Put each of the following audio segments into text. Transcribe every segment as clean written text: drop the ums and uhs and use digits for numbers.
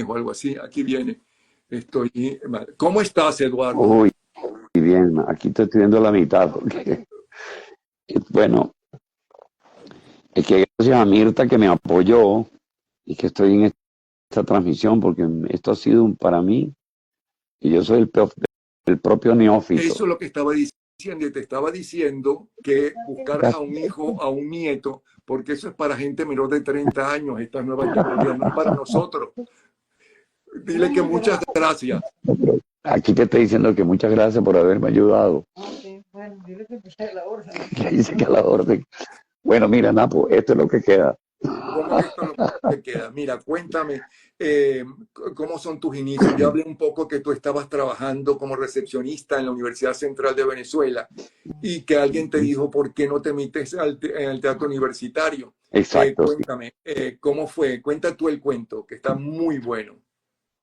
o algo así. Aquí viene. Estoy mal. ¿Cómo estás, Eduardo? Uy, bien, aquí te estoy viendo la mitad, porque, bueno, es que gracias a Mirta que me apoyó y que estoy en esta transmisión, porque esto ha sido para mí, y yo soy el propio Eso neófito. es lo que estaba diciendo. Y te estaba diciendo que buscaras a un hijo, a un nieto, porque eso es para gente menor de 30 años, estas nuevas tecnologías, no es para nosotros. Dile que muchas gracias. Aquí te estoy diciendo que muchas gracias por haberme ayudado. Que dice que a la orden. Bueno, mira, Napo, esto es lo que queda. ¿Cómo que esto es lo que queda? Mira, cuéntame, ¿cómo son tus inicios? Ya hablé un poco que tú estabas trabajando como recepcionista en la Universidad Central de Venezuela y que alguien te dijo, ¿por qué no te metes en el teatro universitario? Exacto, sí. Cuéntame, ¿cómo fue? Cuenta tú el cuento, que está muy bueno.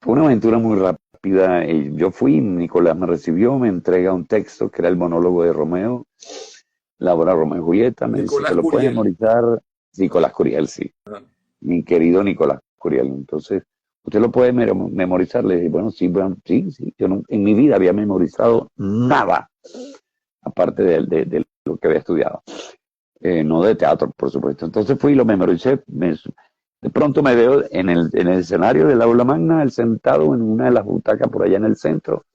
Fue una aventura muy rápida. Yo fui, Nicolás me recibió, me entrega un texto que era el monólogo de Romeo, la obra Romeo y Julieta, me dice, ¿te Nicolás lo puedes Curiel. memorizar? Nicolás Curiel, sí, Ajá. mi querido Nicolás Curiel. Entonces, ¿usted lo puede memorizar? Le dije, bueno, sí, sí. Yo no, en mi vida había memorizado nada, aparte de lo que había estudiado. No de teatro, por supuesto. Entonces fui y lo memoricé. De pronto me veo en el escenario del aula magna, él sentado en una de las butacas por allá en el centro.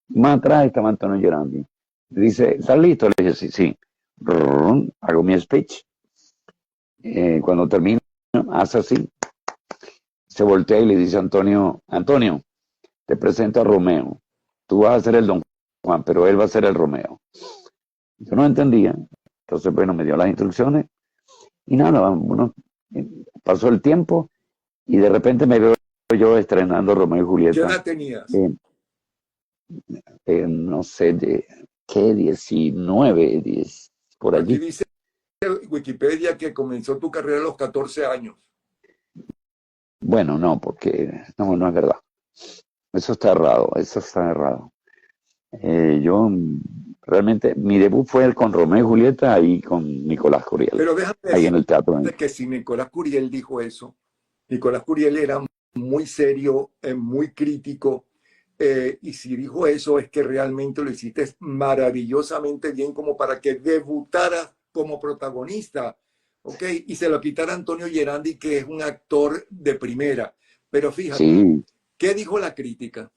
Más atrás estaba Antonio Gerandi. Dice, ¿estás listo? Le dije, sí, sí. Hago mi speech. Cuando termino, hace así. Se voltea y le dice a Antonio, Antonio, te presento a Romeo. Tú vas a ser el Don Juan, pero él va a ser el Romeo. Yo no entendía. Entonces, bueno, me dio las instrucciones y nada, bueno, pasó el tiempo y de repente me veo yo estrenando Romeo y ¿Qué Julieta, edad tenías? eh, no sé, de qué, 19, 10, por Aquí allí. dice Wikipedia que comenzó tu carrera a los 14 años. Bueno, no, porque no es verdad. Eso está errado, eso está errado. Yo realmente, mi debut fue el con Romeo y Julieta ahí con Nicolás Curiel, Pero déjame ahí en el teatro. decirte que si Nicolás Curiel dijo eso, Nicolás Curiel era muy serio, muy crítico, y si dijo eso es que realmente lo hiciste maravillosamente bien como para que debutaras como protagonista, ¿ok? Y se lo quitara Antonio Gerandi, que es un actor de primera. Pero fíjate, Sí, ¿qué dijo la crítica?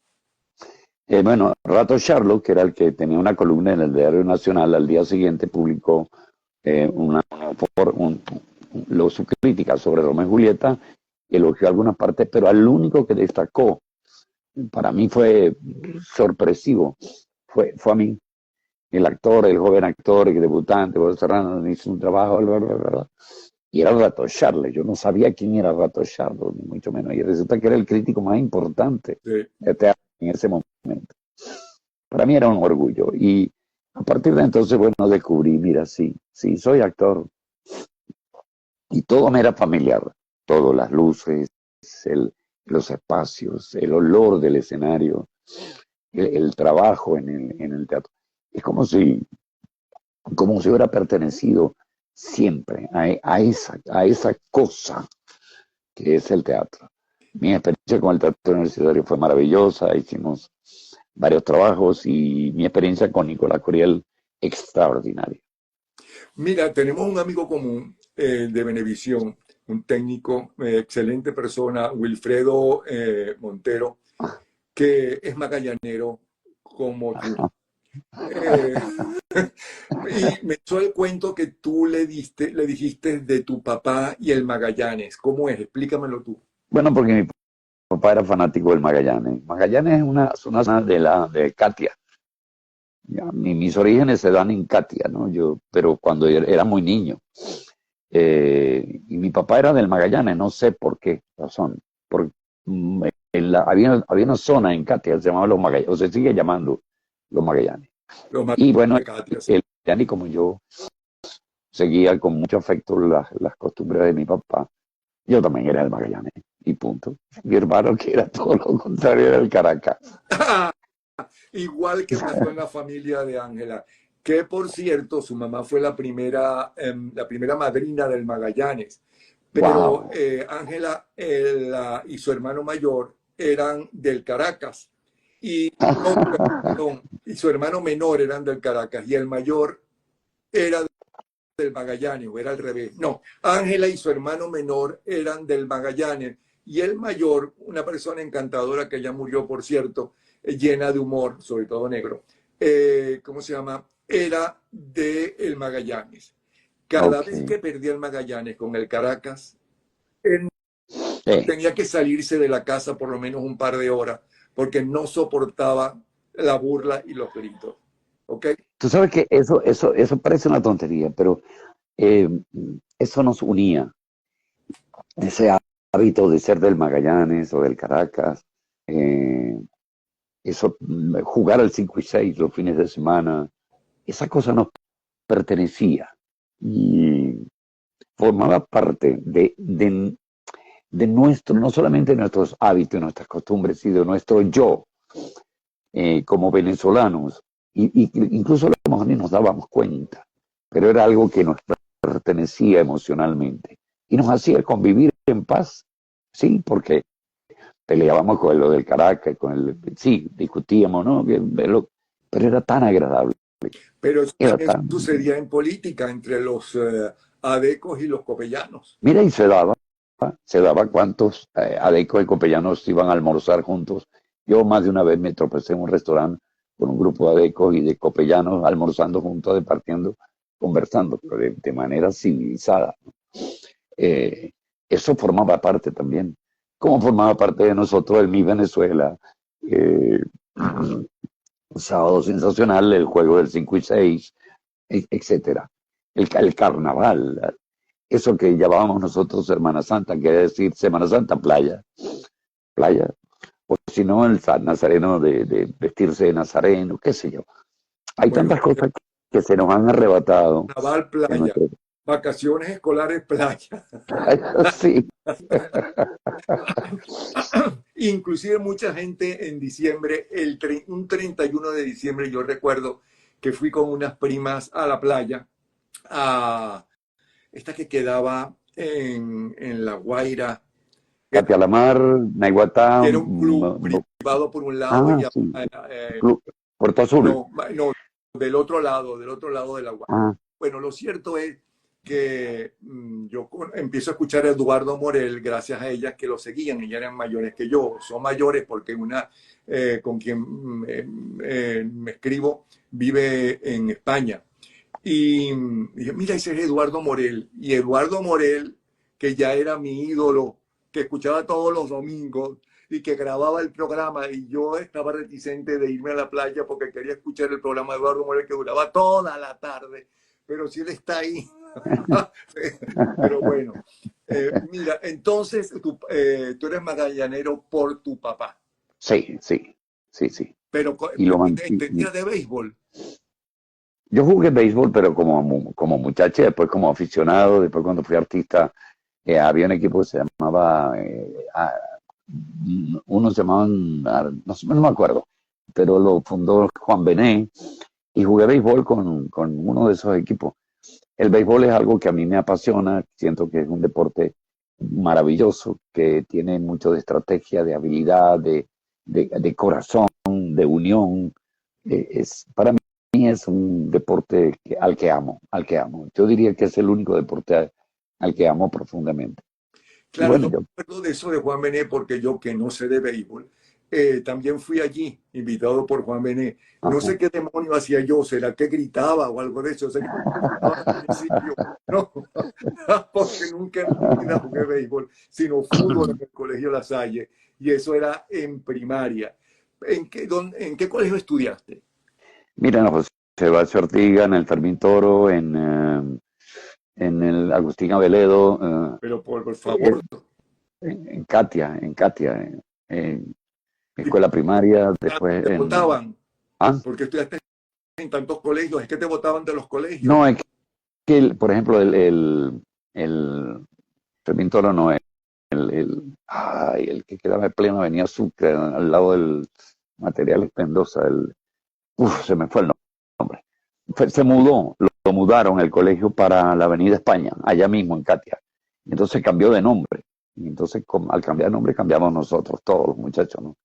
bueno, Rato Charlo, que era el que tenía una columna en el Diario Nacional, al día siguiente publicó su crítica sobre Romeo y Julieta, elogió algunas partes, pero al único que destacó, para mí fue sorpresivo, fue a mí, el actor, el joven actor, el debutante, Jorge Serrano, hizo un trabajo, bla, bla, bla, bla, y era Rato Charlo. Yo no sabía quién era Rato Charlo, ni mucho menos, y resulta que era el crítico más importante Sí. de teatro en ese momento. Para mí era un orgullo. Y a partir de entonces, bueno, descubrí, mira, sí, sí, soy actor. Y todo me era familiar. Todo, las luces, el, los espacios, el olor del escenario, el trabajo en el teatro. Es como si hubiera pertenecido siempre a esa cosa que es el teatro. Mi experiencia con el teatro universitario fue maravillosa, hicimos varios trabajos y mi experiencia con Nicolás Curiel extraordinaria. Mira, tenemos un amigo común de Venevisión, un técnico, excelente persona, Wilfredo Montero, que es magallanero como tú. Eh, y me echó el cuento que tú le dijiste de tu papá y el Magallanes. ¿Cómo es? Explícamelo tú. Bueno, porque mi papá era fanático del Magallanes. Magallanes es una zona de Catia. Ya, mis orígenes se dan en Catia, ¿no? Pero cuando era muy niño. Y mi papá era del Magallanes, no sé por qué razón. Por, había una zona en Catia que se llamaba Los Magallanes, o se sigue llamando Los Magallanes. Los Y bueno, Magallanes, Katia, sí. el Magallanes, como yo seguía con mucho afecto las costumbres de mi papá, yo también era del Magallanes, y punto. Mi hermano, que era todo lo contrario, era el Caracas. Igual que pasó en la familia de Ángela, que por cierto, su mamá fue la primera madrina del Magallanes. pero Wow. Ángela y su hermano mayor eran del Caracas. Y, no, perdón, y su hermano menor eran del Caracas y el mayor era del Magallanes, o era al revés. No, Ángela y su hermano menor eran del Magallanes y el mayor, una persona encantadora que ya murió, por cierto, llena de humor, sobre todo negro, ¿cómo se llama? Era del Magallanes. Cada Ok. vez que perdía el Magallanes con el Caracas, él Sí. tenía que salirse de la casa por lo menos un par de horas porque no soportaba la burla y los gritos. ¿Ok? Tú sabes que eso parece una tontería, pero eh, eso nos unía. Ese hábito de ser del Magallanes o del Caracas, eh, eso, jugar al 5 y 6 los fines de semana, esa cosa nos pertenecía y formaba parte de nuestro, no solamente de nuestros hábitos, nuestras costumbres, sino de nuestro yo como venezolanos. Incluso a lo mejor ni nos dábamos cuenta, pero era algo que nos pertenecía emocionalmente y nos hacía convivir en paz, sí, porque peleábamos con lo del Caracas, sí, discutíamos, ¿no? Pero era tan agradable, Pero eso era también tan... sucedía en política entre los adecos y los copellanos. Mira, y se daba cuántos adecos y copellanos iban a almorzar juntos. Yo más de una vez me tropecé en un restaurante con un grupo de adecos y de copellanos almorzando juntos, departiendo, conversando, pero de manera civilizada. Eh, Eso formaba parte también. Como formaba parte de nosotros el Mi Venezuela, eh, Sábado Sensacional, el juego del 5 y 6, etcétera. El carnaval, eso que llamábamos nosotros Semana Santa, quiere decir Semana Santa, playa, playa. O si no, el nazareno de vestirse de nazareno, qué sé yo. Hay Bueno, tantas cosas que se nos han arrebatado carnaval, en playa, nuestro... vacaciones escolares, playa. Sí, Inclusive mucha gente en diciembre, un 31 de diciembre, yo recuerdo que fui con unas primas a la playa, a esta que quedaba en La Guaira, Katia Lamar, Naiguatá, que era un club privado por un lado y sí, Club Puerto Azul. no, no, del otro lado de La Guaira. Ah, Bueno, lo cierto es que yo empiezo a escuchar a Eduardo Morel gracias a ellas que lo seguían, ellas eran mayores que yo, son mayores porque una con quien me escribo vive en España. Y dije, mira, ese es Eduardo Morel. Y Eduardo Morel, que ya era mi ídolo, que escuchaba todos los domingos y que grababa el programa, y yo estaba reticente de irme a la playa porque quería escuchar el programa de Eduardo Morel que duraba toda la tarde, pero si él está ahí. Pero bueno, mira, entonces tú eres magallanero por tu papá, sí, sí, sí, sí. pero Y lo entendías de béisbol. Yo jugué béisbol, pero como muchacho, después como aficionado, después cuando fui artista, había un equipo que se llamaba, unos se llamaban, no me acuerdo, pero lo fundó Juan Bené y jugué béisbol con uno de esos equipos. El béisbol es algo que a mí me apasiona, siento que es un deporte maravilloso, que tiene mucho de estrategia, de habilidad, de corazón, de unión. Para mí es un deporte al que amo. Yo diría que es el único deporte al que amo profundamente. Y Claro, bueno, yo yo, me acuerdo de eso de Juan Bené porque yo que no sé de béisbol, también fui allí, invitado por Juan Bené. No ajá. sé qué demonio hacía yo, será que gritaba o algo de eso, sé que estaba al principio, no, porque nunca en mi vida jugué béisbol, sino fútbol en el Colegio La Salle, y eso era en primaria. ¿En qué colegio estudiaste? Mira, José Sebastián Ortiga, en el Fermín Toro, en el Agustín Aveledo, Pero por eh, favor, en Katia, en escuela primaria, después te en... votaban, ¿Ah? porque estudiaste en tantos colegios, es que te votaban de los colegios. No, es que, por ejemplo, el Fermín Toro no es el que quedaba en plena Avenida Sucre, al lado del Material Pendosa, se me fue el nombre. Se mudó, lo mudaron el colegio para la Avenida España, allá mismo en Katia. Entonces cambió de nombre. Y entonces al cambiar de nombre cambiamos nosotros, todos los muchachos, ¿no?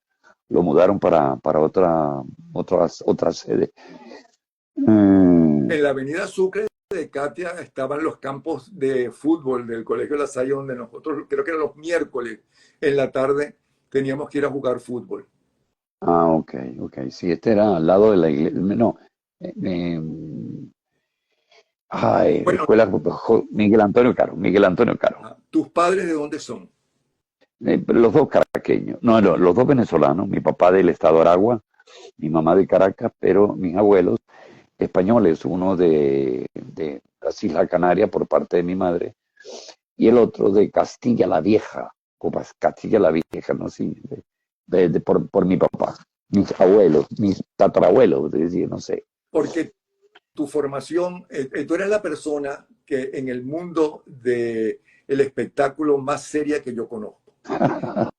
Lo mudaron para otra sede. En la avenida Sucre de Katia estaban los campos de fútbol del Colegio La Salle, donde nosotros, creo que eran los miércoles en la tarde, teníamos que ir a jugar fútbol. Ok, ok. Sí, este era al lado de la iglesia. No. eh, Bueno, escuela Miguel Antonio Caro, Miguel Antonio Caro. ¿tus padres de dónde son? Los dos caraqueños, no, los dos venezolanos, mi papá del estado de Aragua, mi mamá de Caracas, pero mis abuelos españoles, uno de las Islas Canarias por parte de mi madre y el otro de Castilla la Vieja, o Castilla la Vieja, no sé, por mi papá, mis abuelos, mis tatarabuelos, es decir, no sé. Porque tu formación, tú eres la persona que en el mundo del espectáculo más seria que yo conozco.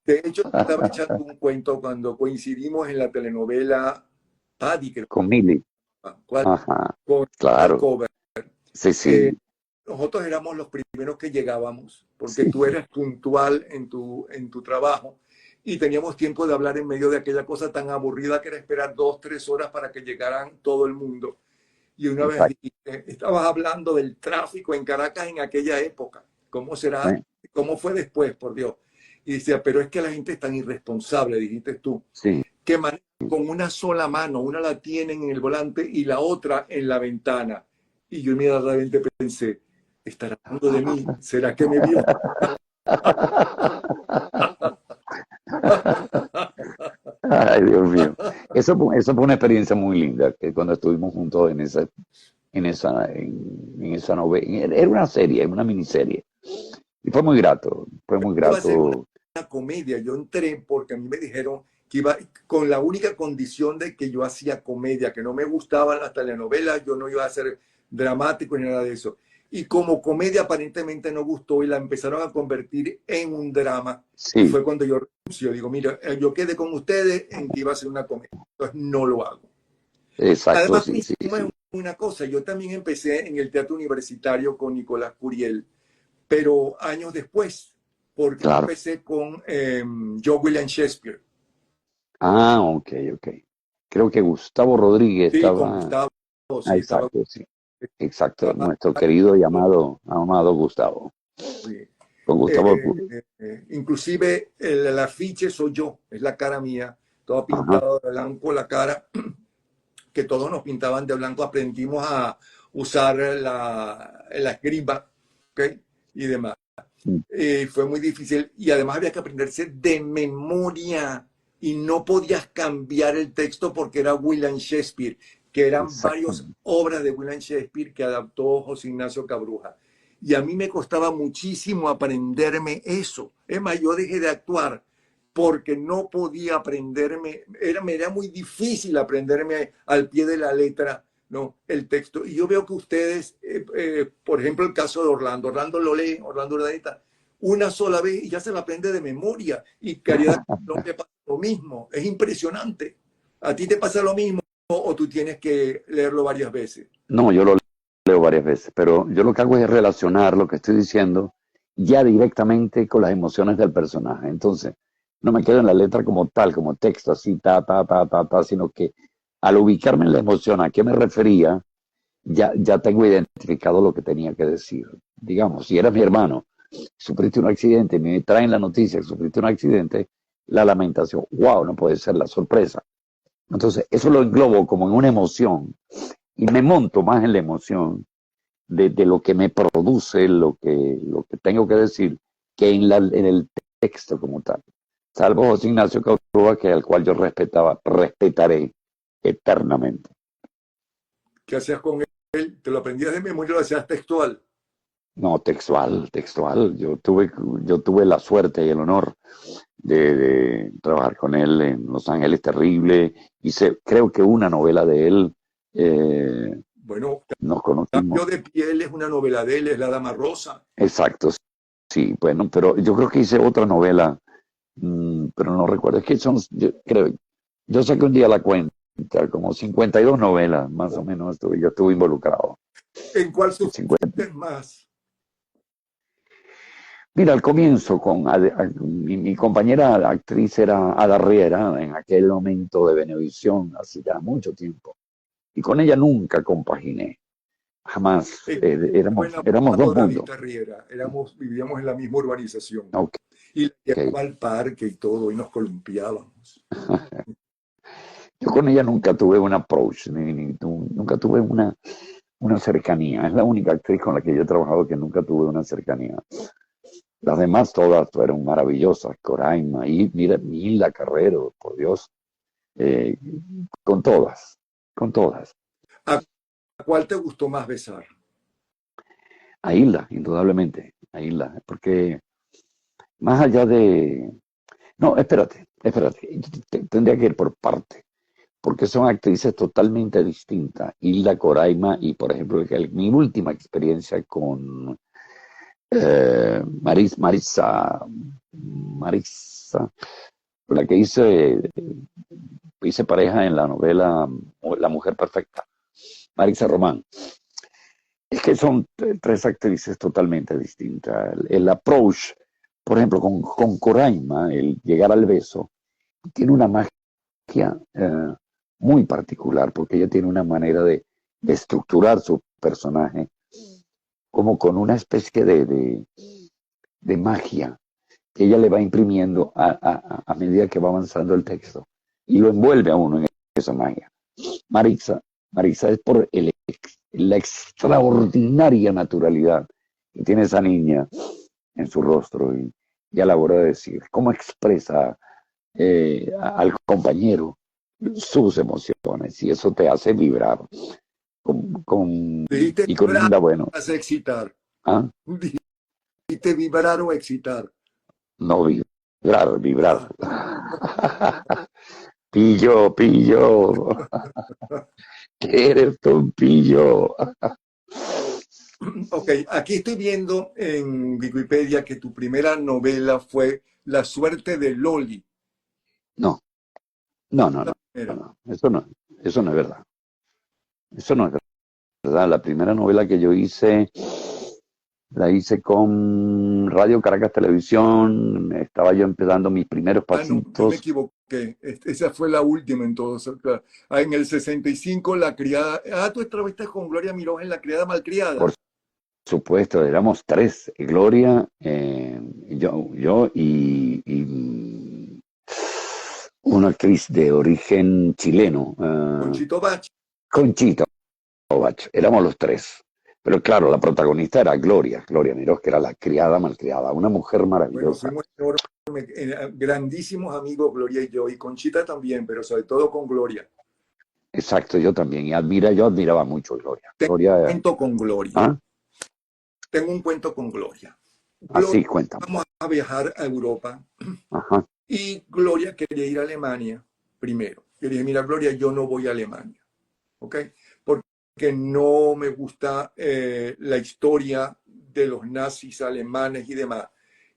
De hecho, estaba echando un cuento cuando coincidimos en la telenovela Paddy, creo, Con Mili, ajá, con claro, Alcover. sí, Eh, sí, nosotros éramos los primeros que llegábamos, porque sí, tú eres puntual en tu trabajo y teníamos tiempo de hablar en medio de aquella cosa tan aburrida que era esperar 2, 3 horas para que llegaran todo el mundo. Y una vez exacto, dijiste, estabas hablando del tráfico en Caracas en aquella época. ¿Cómo será? ¿Cómo fue después, por Dios? Y decía, pero es que la gente es tan irresponsable, dijiste tú, sí. que manejan con una sola mano, una la tienen en el volante y la otra en la ventana. Y yo inmediatamente pensé, ¿estará hablando de mí? ¿Será que me vio? Ay, Dios mío. Eso fue una experiencia muy linda, que cuando estuvimos juntos en esa novela. Era una serie, una miniserie. Y fue muy Iba a ser una grato. comedia. Yo entré porque a mí me dijeron que iba con la única condición de que yo hacía comedia, que no me gustaban las telenovelas, yo no iba a ser dramático ni nada de eso. Y como comedia aparentemente no gustó y la empezaron a convertir en un drama. Y Sí, fue cuando yo renuncio. Digo, mira, yo quedé con ustedes en que iba a ser una comedia. Entonces no lo hago. exacto, Además, sí, sí, coincidimos sí. en una cosa. Yo también empecé en el teatro universitario con Nicolás Curiel, pero años después, porque Claro. empecé con Joe William Shakespeare. Ah, ok, ok. Creo que Gustavo Rodríguez Sí, con estaba. Gustavo, Ah, sí, estaba. exacto, sí. Exacto. Nuestro querido y amado Gustavo. Sí. Con Gustavo. Inclusive el afiche soy yo, es la cara mía, todo Ajá. pintado de blanco la cara, que todos nos pintaban de blanco, aprendimos a usar la esgrima, ¿ok? Y demás. Mm, Fue muy difícil y además había que aprenderse de memoria y no podías cambiar el texto porque era William Shakespeare, que eran varias exactamente. obras de William Shakespeare que adaptó José Ignacio Cabruja. Y a mí me costaba muchísimo aprenderme eso. Es más, yo dejé de actuar porque no podía aprenderme, me era muy difícil aprenderme al pie de la letra, ¿no? El texto. Y yo veo que ustedes, por ejemplo, el caso de Orlando lo lee, Orlando Urdaneta, una sola vez y ya se la aprende de memoria. Y Caridad no le pasa lo mismo. Es impresionante. ¿A ti te pasa lo mismo o tú tienes que leerlo varias veces? No, yo lo leo varias veces, pero yo lo que hago es relacionar lo que estoy diciendo ya directamente con las emociones del personaje. Entonces, no me quedo en la letra como tal, como texto, así, sino que al ubicarme en la emoción a qué me refería, ya tengo identificado lo que tenía que decir. Digamos, si era mi hermano, sufriste un accidente, me traen la noticia, sufriste un accidente, la lamentación, wow, no puede ser la sorpresa. Entonces, eso lo englobo como en una emoción y me monto más en la emoción de lo que me produce, lo que tengo que decir, que en el texto como tal. Salvo José Ignacio Cabrúa, que al cual yo respetaré eternamente. ¿Qué hacías con él? ¿Te lo aprendías de memoria o lo hacías textual? No, textual, textual. Yo tuve la suerte y el honor de trabajar con él en Los Ángeles Terrible. Hice, creo que una novela de él. eh, Bueno, nos conocimos. Cambio de piel es una novela de él, es La Dama Rosa. Exacto, sí, bueno, pero yo creo que hice otra novela, pero no recuerdo. Es que yo sé que un día la cuenta, como 52 novelas, más o menos, yo estuve involucrado. ¿En cuál 50. sufriste más? Mira, al comienzo mi compañera actriz era Ada Riera, en aquel momento de Venevisión, hace ya mucho tiempo. Y con ella nunca compaginé, jamás. Eh, Fue Éramos dos enamorado de mundos. Anita Riera, vivíamos en la misma urbanización Ok. y la llevaba al parque y todo y nos columpiábamos. Yo con ella nunca tuve un approach, nunca tuve una cercanía. Es la única actriz con la que yo he trabajado que nunca tuve una cercanía. Las demás todas fueron maravillosas, Coraima, y mira, Hilda Carrero, por Dios, eh, con todas, con todas. ¿A cuál te gustó más besar? A Hilda, indudablemente, a Hilda, porque más allá de... No, espérate, tendría que ir por parte, porque son actrices totalmente distintas. Hilda, Coraima y, por ejemplo, mi última experiencia con Marisa, la que hice pareja en la novela La Mujer Perfecta, Marisa Román. Es que son tres actrices totalmente distintas. El approach, por ejemplo, con Coraima, el llegar al beso, tiene una magia muy particular, porque ella tiene una manera de estructurar su personaje como con una especie de magia que ella le va imprimiendo a medida que va avanzando el texto y lo envuelve a uno en esa magia. Marisa es por la extraordinaria naturalidad que tiene esa niña en su rostro y a la hora de decir, cómo expresa al compañero sus emociones y eso te hace vibrar Dijiste y con vibrar, Hilda, bueno, hace excitar. ¿ah? Dijiste vibrar o excitar. No vibrar. Ah. Pillo, ¿qué eres tú, un pillo? Ok, aquí estoy viendo en Wikipedia que tu primera novela fue La suerte de Loli. No, no, no, La no, primera. no, eso no es verdad. Eso no es verdad. La primera novela que yo hice, la hice con Radio Caracas Televisión, estaba yo empezando mis primeros Ah, no, yo me pasitos. equivoqué. Esa fue la última entonces. Claro. Ah, en el 65, La criada. Ah, tú entrevistaste con Gloria Miró en La criada malcriada. Por supuesto, éramos tres, Gloria, yo y una actriz de origen chileno, Conchito Bach. Conchita Bach, éramos los tres. Pero claro, la protagonista era Gloria Miró, que era la criada malcriada, una mujer Bueno, maravillosa. fuimos grandísimos amigos, Gloria y yo, y Conchita también, pero sobre todo con Gloria. Exacto, yo también. Yo admiraba mucho a Gloria. Tengo un Gloria, cuento con Gloria. ¿ah? Tengo un cuento con Gloria. Así, Gloria, cuéntame. vamos a viajar a Europa Ajá. y Gloria quería ir a Alemania primero. Yo le dije, mira, Gloria, yo no voy a Alemania, ¿ok? Porque no me gusta la historia de los nazis alemanes y demás,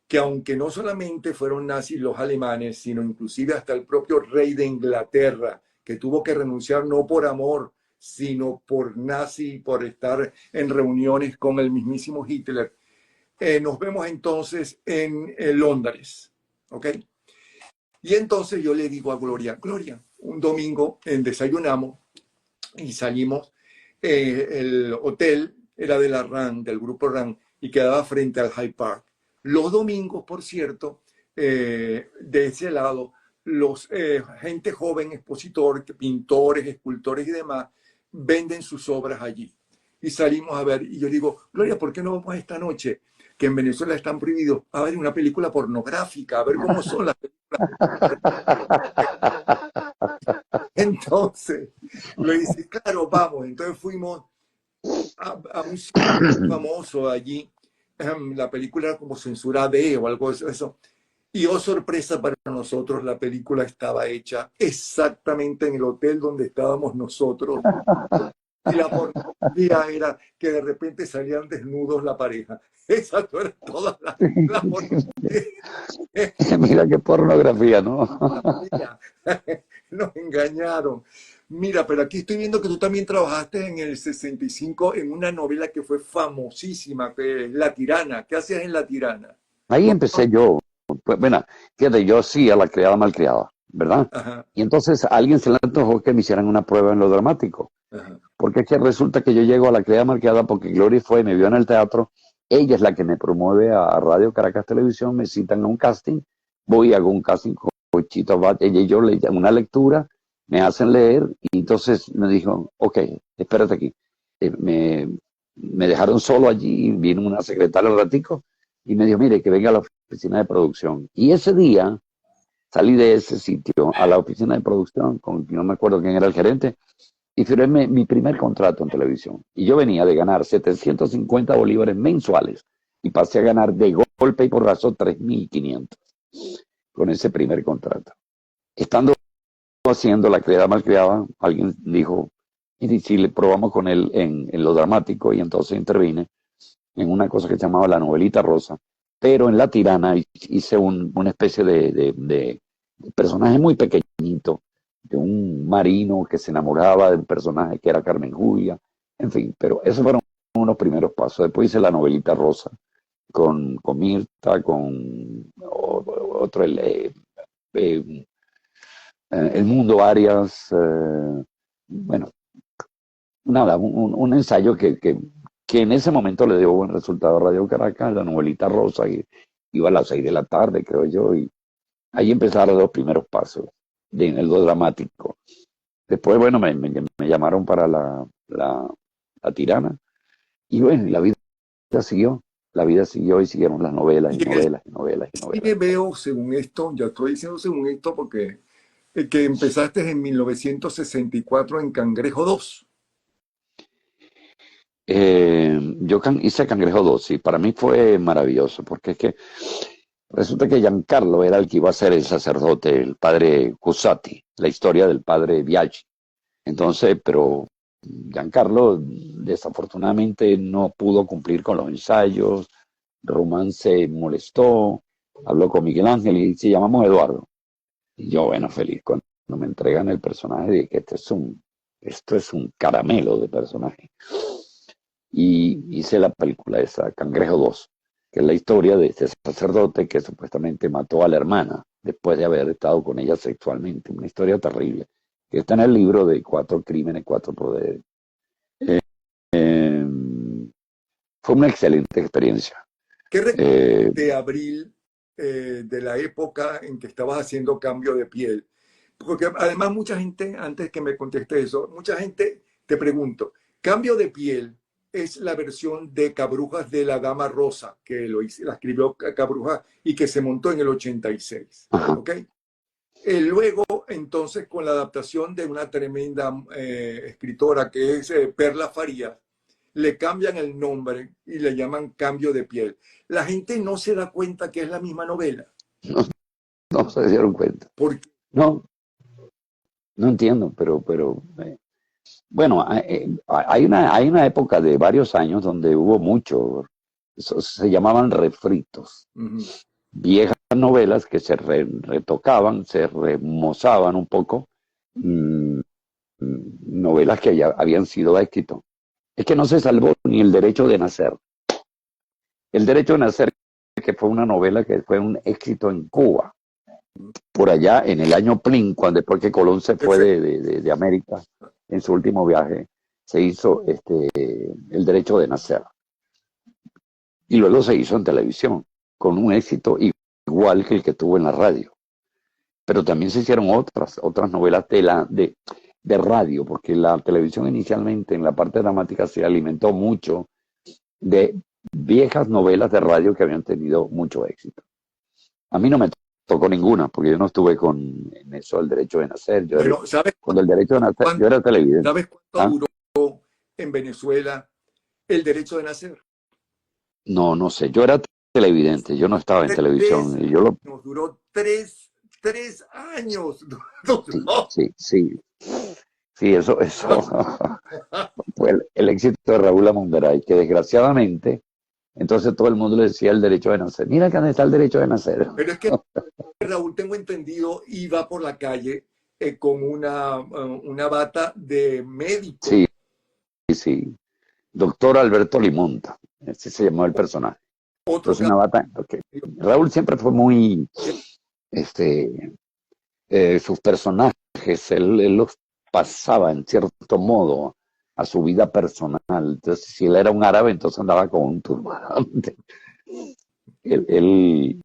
que aunque no solamente fueron nazis los alemanes, sino inclusive hasta el propio rey de Inglaterra, que tuvo que renunciar no por amor, sino por nazi, por estar en reuniones con el mismísimo Hitler. Nos vemos entonces en Londres, ¿ok? Y entonces yo le digo a Gloria, Gloria, un domingo desayunamos y salimos. El hotel era de la RAN, del grupo RAN, y quedaba frente al Hyde Park. Los domingos, por cierto, de ese lado, los gente joven, expositor, pintores, escultores y demás, venden sus obras allí. Y salimos a ver, y yo digo, Gloria, ¿por qué no vamos esta noche? Que en Venezuela están prohibidos a ver una película pornográfica, a ver cómo son las películas. Entonces, lo dice, claro, vamos. Entonces fuimos a un cine muy famoso allí. La película era como censurada D o algo de eso. Y oh, sorpresa para nosotros, la película estaba hecha exactamente en el hotel donde estábamos nosotros. Y la pornografía era que de repente salían desnudos la pareja. Esa era toda la pornografía. Mira qué pornografía, ¿no? Nos engañaron. Mira, pero aquí estoy viendo que tú también trabajaste en el 65 en una novela que fue famosísima, que es La Tirana. ¿Qué hacías en La Tirana? Ahí No, empecé yo. Pues, bueno, fíjate, yo sí a la criada malcriada, ¿verdad? ajá, Y entonces a alguien se le antojó que me hicieran una prueba en lo dramático. ajá. Porque es que resulta que yo llego a la criada malcriada porque Gloria fue, me vio en el teatro. Ella es la que me promueve a Radio Caracas Televisión, me citan a un casting, voy, hago un casting con Chito Abad, ella y yo le llamo una lectura, me hacen leer y entonces me dijo, ok, espérate aquí. Me dejaron solo allí, vino una secretaria al ratico y me dijo, mire, que venga a la oficina de producción. Y ese día salí de ese sitio a la oficina de producción, con no me acuerdo quién era el gerente, y firmé mi primer contrato en televisión. Y yo venía de ganar 750 bolívares mensuales y pasé a ganar de golpe y porrazo 3.500 con ese primer contrato. Estando haciendo La criada malcriada, alguien dijo, y si le probamos con él en lo dramático, y entonces intervine en una cosa que se llamaba La Novelita Rosa, pero en La Tirana hice una especie de personaje muy pequeñito, de un marino que se enamoraba de un personaje que era Carmen Julia, en fin, pero esos fueron unos primeros pasos. Después hice La Novelita Rosa con Mirta, con otro, eh, El Mundo Arias, bueno, nada, un ensayo que en ese momento le dio buen resultado a Radio Caracas, La Novelita Rosa, y iba a las 6 de la tarde, creo yo, y ahí empezaron los primeros pasos en lo dramático. Después, bueno, me llamaron para la Tirana, y bueno, la vida siguió y siguieron las novelas y Y en el novelas y novelas y novelas. cine veo, según esto, ya estoy diciendo según esto porque que empezaste en 1964 en Cangrejo 2. Yo hice Cangrejo 2 y para mí fue maravilloso, porque es que resulta que Giancarlo era el que iba a ser el sacerdote, el padre Cusati, la historia del padre Biaggi. Entonces, pero Giancarlo desafortunadamente no pudo cumplir con los ensayos, Román se molestó, habló con Miguel Ángel y dice, llamamos a Eduardo. Y yo, bueno, feliz, cuando me entregan el personaje, dije que esto es un caramelo de personaje. Y hice la película esa, Cangrejo 2, que es la historia de este sacerdote que supuestamente mató a la hermana después de haber estado con ella sexualmente. Una historia terrible, que está en el libro de Cuatro Crímenes, Cuatro Poderes. Eh, Fue una excelente experiencia. ¿Qué recuerdas Eh, de Abril, de la época en que estabas haciendo cambio de piel? Porque además mucha gente, antes que me conteste eso, mucha gente, te pregunto, cambio de piel es la versión de Cabrujas de la Dama Rosa, que la escribió Cabrujas y que se montó en el 86. ajá. ¿Ok? Luego, entonces, con la adaptación de una tremenda escritora que es Perla Farías, le cambian el nombre y le llaman Cambio de piel. La gente no se da cuenta que es la misma novela. No, no se dieron cuenta. Porque, No, no entiendo, bueno, hay una época de varios años donde hubo mucho, eso se llamaban refritos, uh-huh, viejas novelas que se retocaban, se remozaban un poco, mm, novelas que ya habían sido éxito. Es que no se salvó ni El Derecho de Nacer. El Derecho de Nacer, que fue una novela que fue un éxito en Cuba, por allá en el año Plin, cuando después que Colón se fue de América en su último viaje, se hizo El Derecho de Nacer. Y luego se hizo en televisión, con un éxito igual que el que tuvo en la radio. Pero también se hicieron otras novelas de radio, porque la televisión inicialmente en la parte dramática se alimentó mucho de viejas novelas de radio que habían tenido mucho éxito. A mí no me tocó ninguna, porque yo no estuve en eso, el derecho de nacer. bueno, Cuando el derecho de nacer, yo era televidente. ¿sabes cuánto ¿Ah? duró en Venezuela el derecho de nacer? No, no sé, yo era televidente, yo no estaba en Tres televisión. años, duró tres años. Sí, Duró. sí, sí, sí, eso fue el éxito de Raúl Amundaray, que desgraciadamente, entonces todo el mundo le decía el derecho de nacer. Mira que dónde está el derecho de nacer. Pero es que Raúl, tengo entendido, iba por la calle con una bata de médico. Sí, sí, doctor Alberto Limonta, ese se llamó el personaje. Otro Entonces, caso, una batalla, porque Raúl siempre fue muy, este, sus personajes, él los pasaba en cierto modo a su vida personal. Entonces, si él era un árabe, entonces andaba con un turbante. Él, él,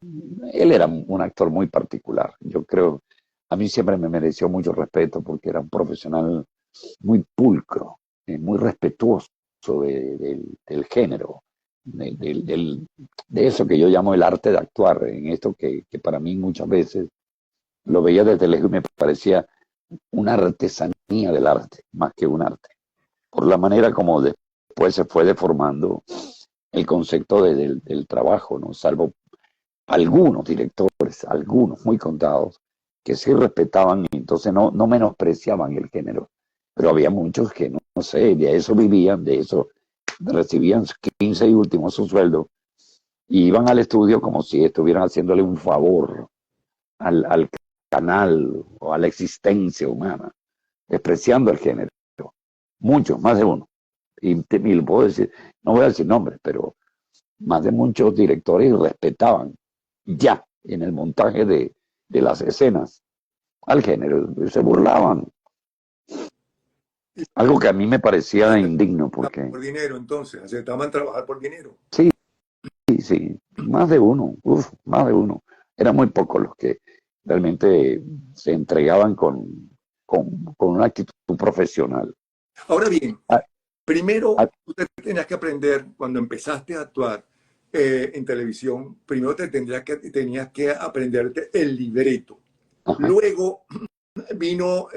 él era un actor muy particular. Yo creo, a mí siempre me mereció mucho respeto porque era un profesional muy pulcro, muy respetuoso del género, de eso que yo llamo el arte de actuar, en esto que para mí muchas veces lo veía desde lejos y me parecía una artesanía del arte, más que un arte, por la manera como después se fue deformando el concepto del trabajo, ¿no? Salvo algunos directores, algunos muy contados, que sí respetaban y entonces no menospreciaban el género. Pero había muchos que no sé, de eso vivían, de eso recibían 15 y últimos su sueldo y iban al estudio como si estuvieran haciéndole un favor al canal o a la existencia humana, despreciando el género. Muchos, más de uno. Y lo puedo decir, no voy a decir nombres, pero más de muchos directores respetaban ya en el montaje de las escenas al género, se burlaban. Algo que a mí me parecía indigno porque por dinero, entonces, aceptaban trabajar por dinero. sí, sí, más de uno, más de uno. Eran muy pocos los que realmente se entregaban con una actitud profesional. Ahora bien, Ah, primero ah, tú tenías que aprender, cuando empezaste a actuar en televisión, primero tenías que aprenderte el libreto. ajá, Luego vino,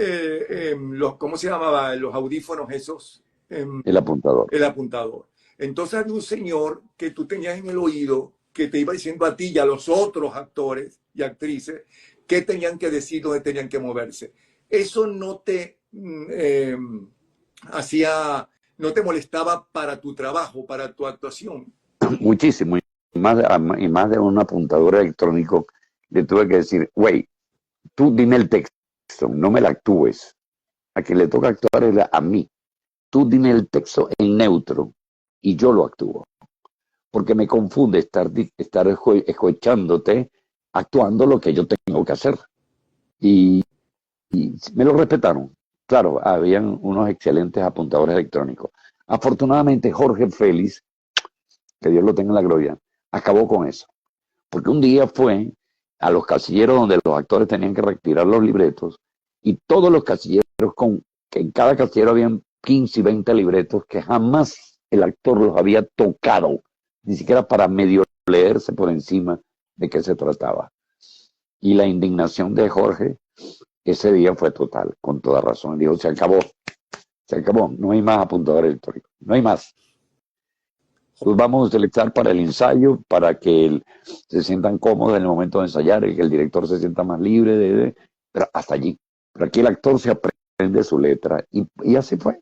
¿cómo se llamaba? Los audífonos esos, el apuntador. el apuntador. Entonces había un señor que tú tenías en el oído que te iba diciendo a ti y a los otros actores y actrices qué tenían que decir, dónde tenían que moverse. Eso no te hacía, no te molestaba para tu trabajo, para tu actuación. Muchísimo. Y más de un apuntador electrónico le tuve que decir, güey, tú dime el texto, no me la actúes. A quien le toca actuar es a mí. Tú dime el texto en neutro y yo lo actúo. Porque me confunde estar escuchándote actuando lo que yo tengo que hacer. Y, y me lo respetaron. Claro, habían unos excelentes apuntadores electrónicos. Afortunadamente, Jorge Félix, que Dios lo tenga en la gloria, acabó con eso. Porque un día fue a los casilleros donde los actores tenían que retirar los libretos y todos los casilleros, que en cada casillero habían 15 y 20 libretos que jamás el actor los había tocado, ni siquiera para medio leerse por encima de qué se trataba. Y la indignación de Jorge ese día fue total, con toda razón. Dijo, se acabó, no hay más apuntador electrónico, no hay más. Los vamos a utilizar para el ensayo, para que se sientan cómodos en el momento de ensayar y que el director se sienta más libre, pero hasta allí. Pero aquí el actor se aprende su letra y así fue.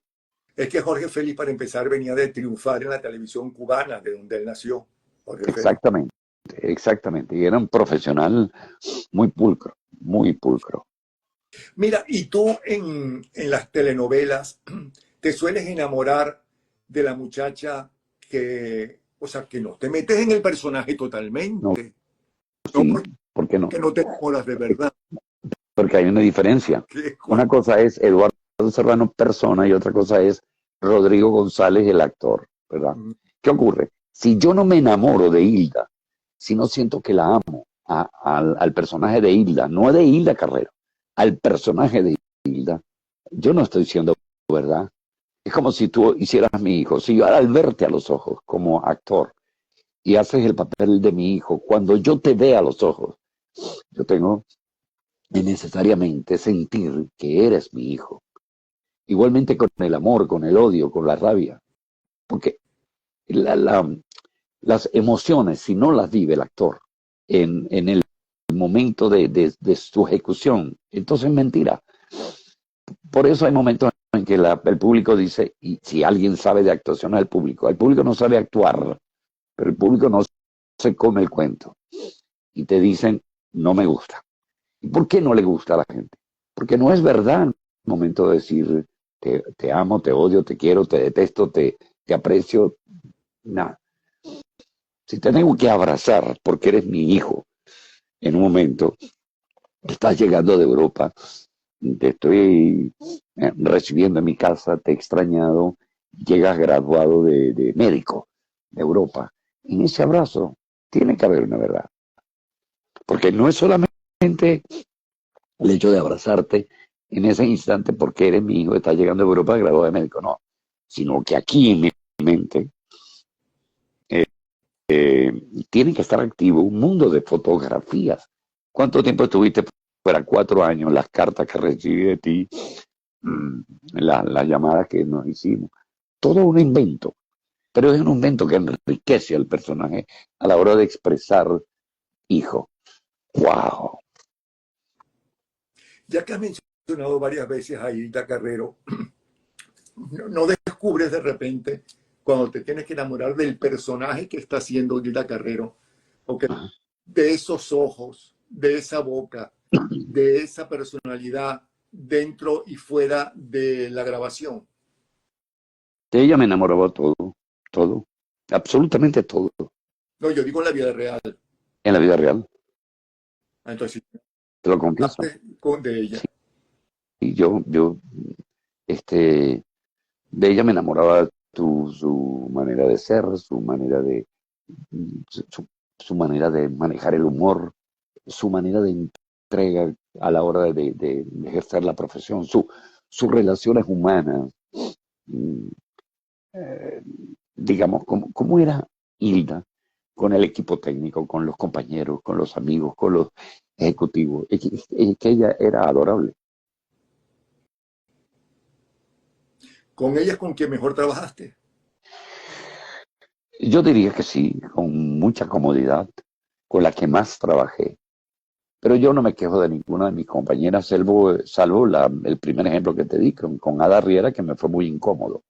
Es que Jorge Félix, para empezar, venía de triunfar en la televisión cubana, de donde él nació. Jorge Félix. Exactamente, exactamente. Y era un profesional muy pulcro, muy pulcro. Mira, y tú en las telenovelas te sueles enamorar de la muchacha que, o sea, que no te metes en el personaje No, totalmente, no sí, ¿por qué no? porque no te enamoras de verdad. Porque hay una diferencia. ¿Cuál? Una cosa es Eduardo Serrano persona y otra cosa es Rodrigo González el actor, ¿verdad? ¿Qué ocurre? Si yo no me enamoro de Hilda, si no siento que la amo al personaje de Hilda, no de Hilda Carrero, al personaje de Hilda, yo no estoy siendo verdad. Es como si tú hicieras mi hijo. Si yo al verte a los ojos como actor y haces el papel de mi hijo, cuando yo te vea a los ojos, yo tengo de necesariamente sentir que eres mi hijo. Igualmente con el amor, con el odio, con la rabia. Porque la, la, las emociones, si no las vive el actor en el momento de su ejecución, entonces es mentira. Por eso hay momentos en que el público dice, y si alguien sabe de actuación al público no sabe actuar, pero el público no se come el cuento. Y te dicen, no me gusta. ¿Y por qué no le gusta a la gente? Porque no es verdad el momento de decir te amo, te odio, te quiero, te detesto, te aprecio, nada. Si te tengo que abrazar porque eres mi hijo, en un momento, estás llegando de Europa, te estoy recibiendo en mi casa, te he extrañado, llegas graduado de médico de Europa. En ese abrazo tiene que haber una verdad. Porque no es solamente el hecho de abrazarte en ese instante porque eres mi hijo, estás llegando de Europa graduado de médico, no. Sino que aquí en mi mente tiene que estar activo un mundo de fotografías. ¿Cuánto tiempo estuviste fuera? 4 años, las cartas que recibí de ti, las llamadas que nos hicimos. Todo un invento, pero es un invento que enriquece al personaje a la hora de expresar hijo. ¡Wow! Ya que has mencionado varias veces a Hilda Carrero, no descubres de repente cuando te tienes que enamorar del personaje que está haciendo Hilda Carrero, okay, de esos ojos, de esa boca, de esa personalidad dentro y fuera de la grabación. De ella me enamoraba todo, todo, absolutamente todo, No, yo digo en la vida real. en la vida real, Entonces, te lo confieso. hablaste de ella. Sí, y este, de ella me enamoraba su manera de ser, su manera de manejar el humor, su manera de entrega a la hora de ejercer la profesión, sus relaciones humanas, mm, digamos, cómo era Hilda con el equipo técnico, con los compañeros, con los amigos, con los ejecutivos, que ella era adorable. ¿Con ella es con quien mejor trabajaste? Yo diría que sí, con mucha comodidad, con la que más trabajé. Pero yo no me quejo de ninguna de mis compañeras, salvo el primer ejemplo que te di, con Ada Riera, que me fue muy incómodo.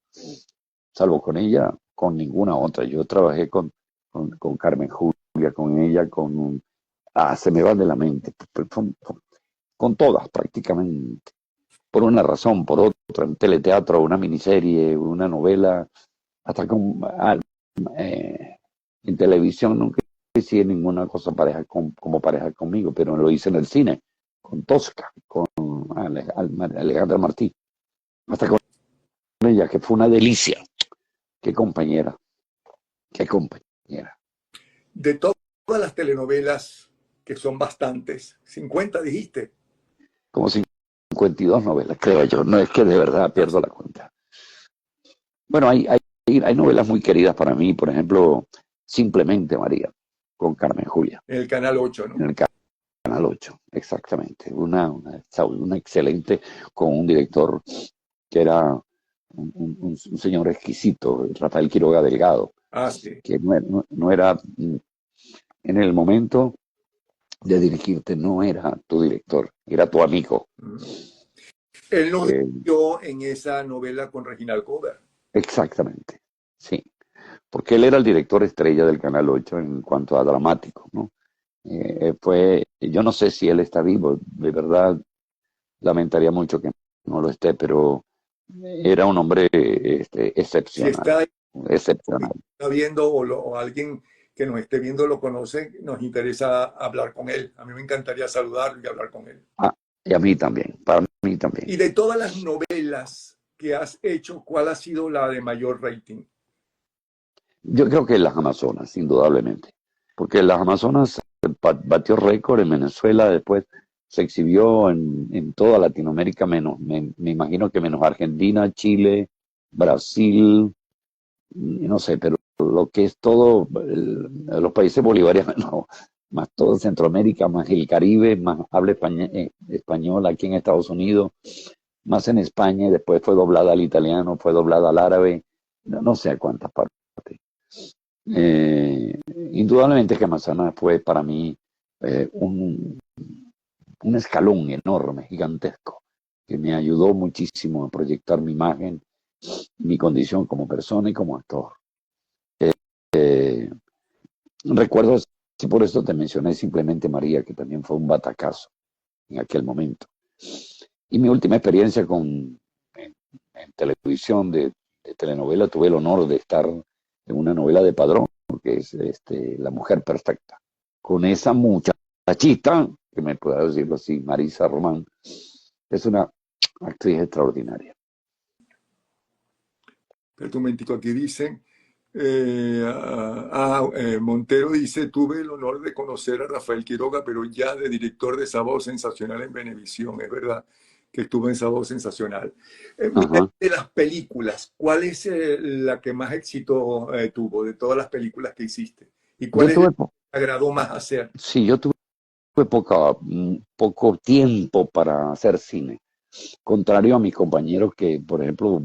Salvo con ella, con ninguna otra. Yo trabajé con Carmen Julia, con ella, se me van de la mente, con todas prácticamente. Por una razón, por otra, un teleteatro, una miniserie, una novela, hasta en televisión nunca hice ninguna cosa como pareja conmigo, pero lo hice en el cine, con Tosca, con Alejandra Martí, hasta con ella, que fue una delicia. Qué compañera, qué compañera. De todas las telenovelas, que son bastantes, 50 dijiste. Como 52 novelas, creo yo. No es que de verdad pierdo la cuenta. Bueno, hay novelas muy queridas para mí, por ejemplo, Simplemente María, con Carmen Julia. En el Canal 8, ¿no? En el Canal 8, exactamente. Una excelente, con un director que era un señor exquisito, Rafael Quiroga Delgado, Ah, sí. que no era, en el momento de dirigirte, no era tu director, era tu amigo. Él nos Eh, dirigió en esa novela con Reginald Cover. exactamente, sí. Porque él era el director estrella del Canal 8 en cuanto a dramático, ¿no? Yo no sé si él está vivo, de verdad lamentaría mucho que no lo esté, pero era un hombre Si excepcional, está, excepcional. está viendo o alguien que nos esté viendo lo conoce, nos interesa hablar con él. A mí me encantaría saludarlo y hablar con él. Ah, y a mí también, para mí también. Y de todas las novelas que has hecho, ¿cuál ha sido la de mayor rating? Yo creo que las Amazonas, indudablemente, porque las Amazonas batió récord en Venezuela, después se exhibió en toda Latinoamérica, me imagino que menos Argentina, Chile, Brasil, no sé, pero lo que es todo, los países bolivarianos, no, más todo Centroamérica, más el Caribe, más habla español aquí en Estados Unidos, más en España, y después fue doblada al italiano, fue doblada al árabe, no sé a cuántas partes. Indudablemente que Amazonas fue para mí un escalón enorme, gigantesco, que me ayudó muchísimo a proyectar mi imagen, mi condición como persona y como actor. Recuerdo, si por eso te mencioné Simplemente María, que también fue un batacazo en aquel momento. Y mi última experiencia en televisión de telenovela, tuve el honor de estar en una novela de Padrón, que es La Mujer Perfecta, con esa muchachita, que me pueda decirlo así, Marisa Román, es una actriz extraordinaria. Pero un momentico, aquí dicen, Montero dice, tuve el honor de conocer a Rafael Quiroga, pero ya de director de Sábado Sensacional en Venevisión, es verdad que estuvo en Sábado Sensacional. Mira, Ajá. de las películas, ¿cuál es la que más éxito tuvo de todas las películas que hiciste? ¿Y cuál Yo es la tuve, que te agradó más hacer? sí, yo tuve poco tiempo para hacer cine. Contrario a mis compañeros que, por ejemplo,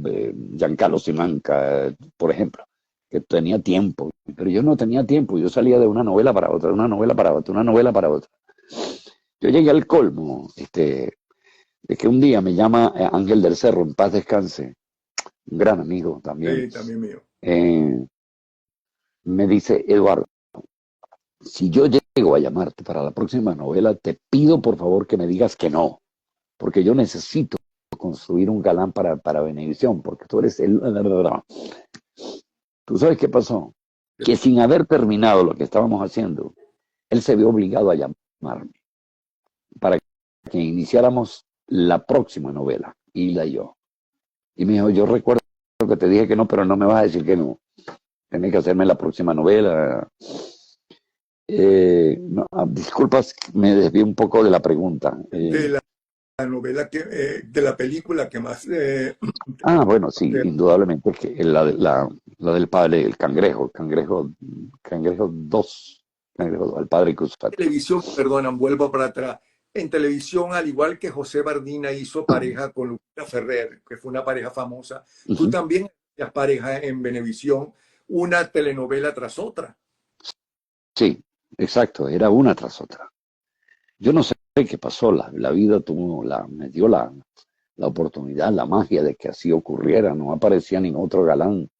Giancarlo Simanca, por ejemplo, que tenía tiempo, pero yo no tenía tiempo, yo salía de una novela para otra, una novela para otra, una novela para otra. Yo llegué al colmo, de que un día me llama Ángel del Cerro, en paz descanse, un gran amigo también, Sí, también mío. eh, me dice, Eduardo, si yo llego a llamarte para la próxima novela, te pido por favor que me digas que no, porque yo necesito construir un galán para Venevisión, porque tú eres el... ¿Tú sabes qué pasó? Que sin haber terminado lo que estábamos haciendo, él se vio obligado a llamarme para que iniciáramos la próxima novela, Hilda y yo. Y me dijo, yo recuerdo que te dije que no, pero no me vas a decir que no. Tienes que hacerme la próxima novela. No, disculpas, me desvié un poco de la pregunta. De la novela de la película que más Bueno, sí, indudablemente que la del padre, el cangrejo, cangrejo 2, cangrejo, el padre Cruzat. televisión, perdonan, vuelvo para atrás. En televisión, al igual que José Bardina hizo pareja con Lupita Ferrer, que fue una pareja famosa, tú Ujú. también hacías pareja en Venevisión, una telenovela tras otra. Sí, exacto, era una tras otra. Yo no sé qué pasó, la vida me dio la oportunidad, la magia de que así ocurriera. No aparecía ningún otro galán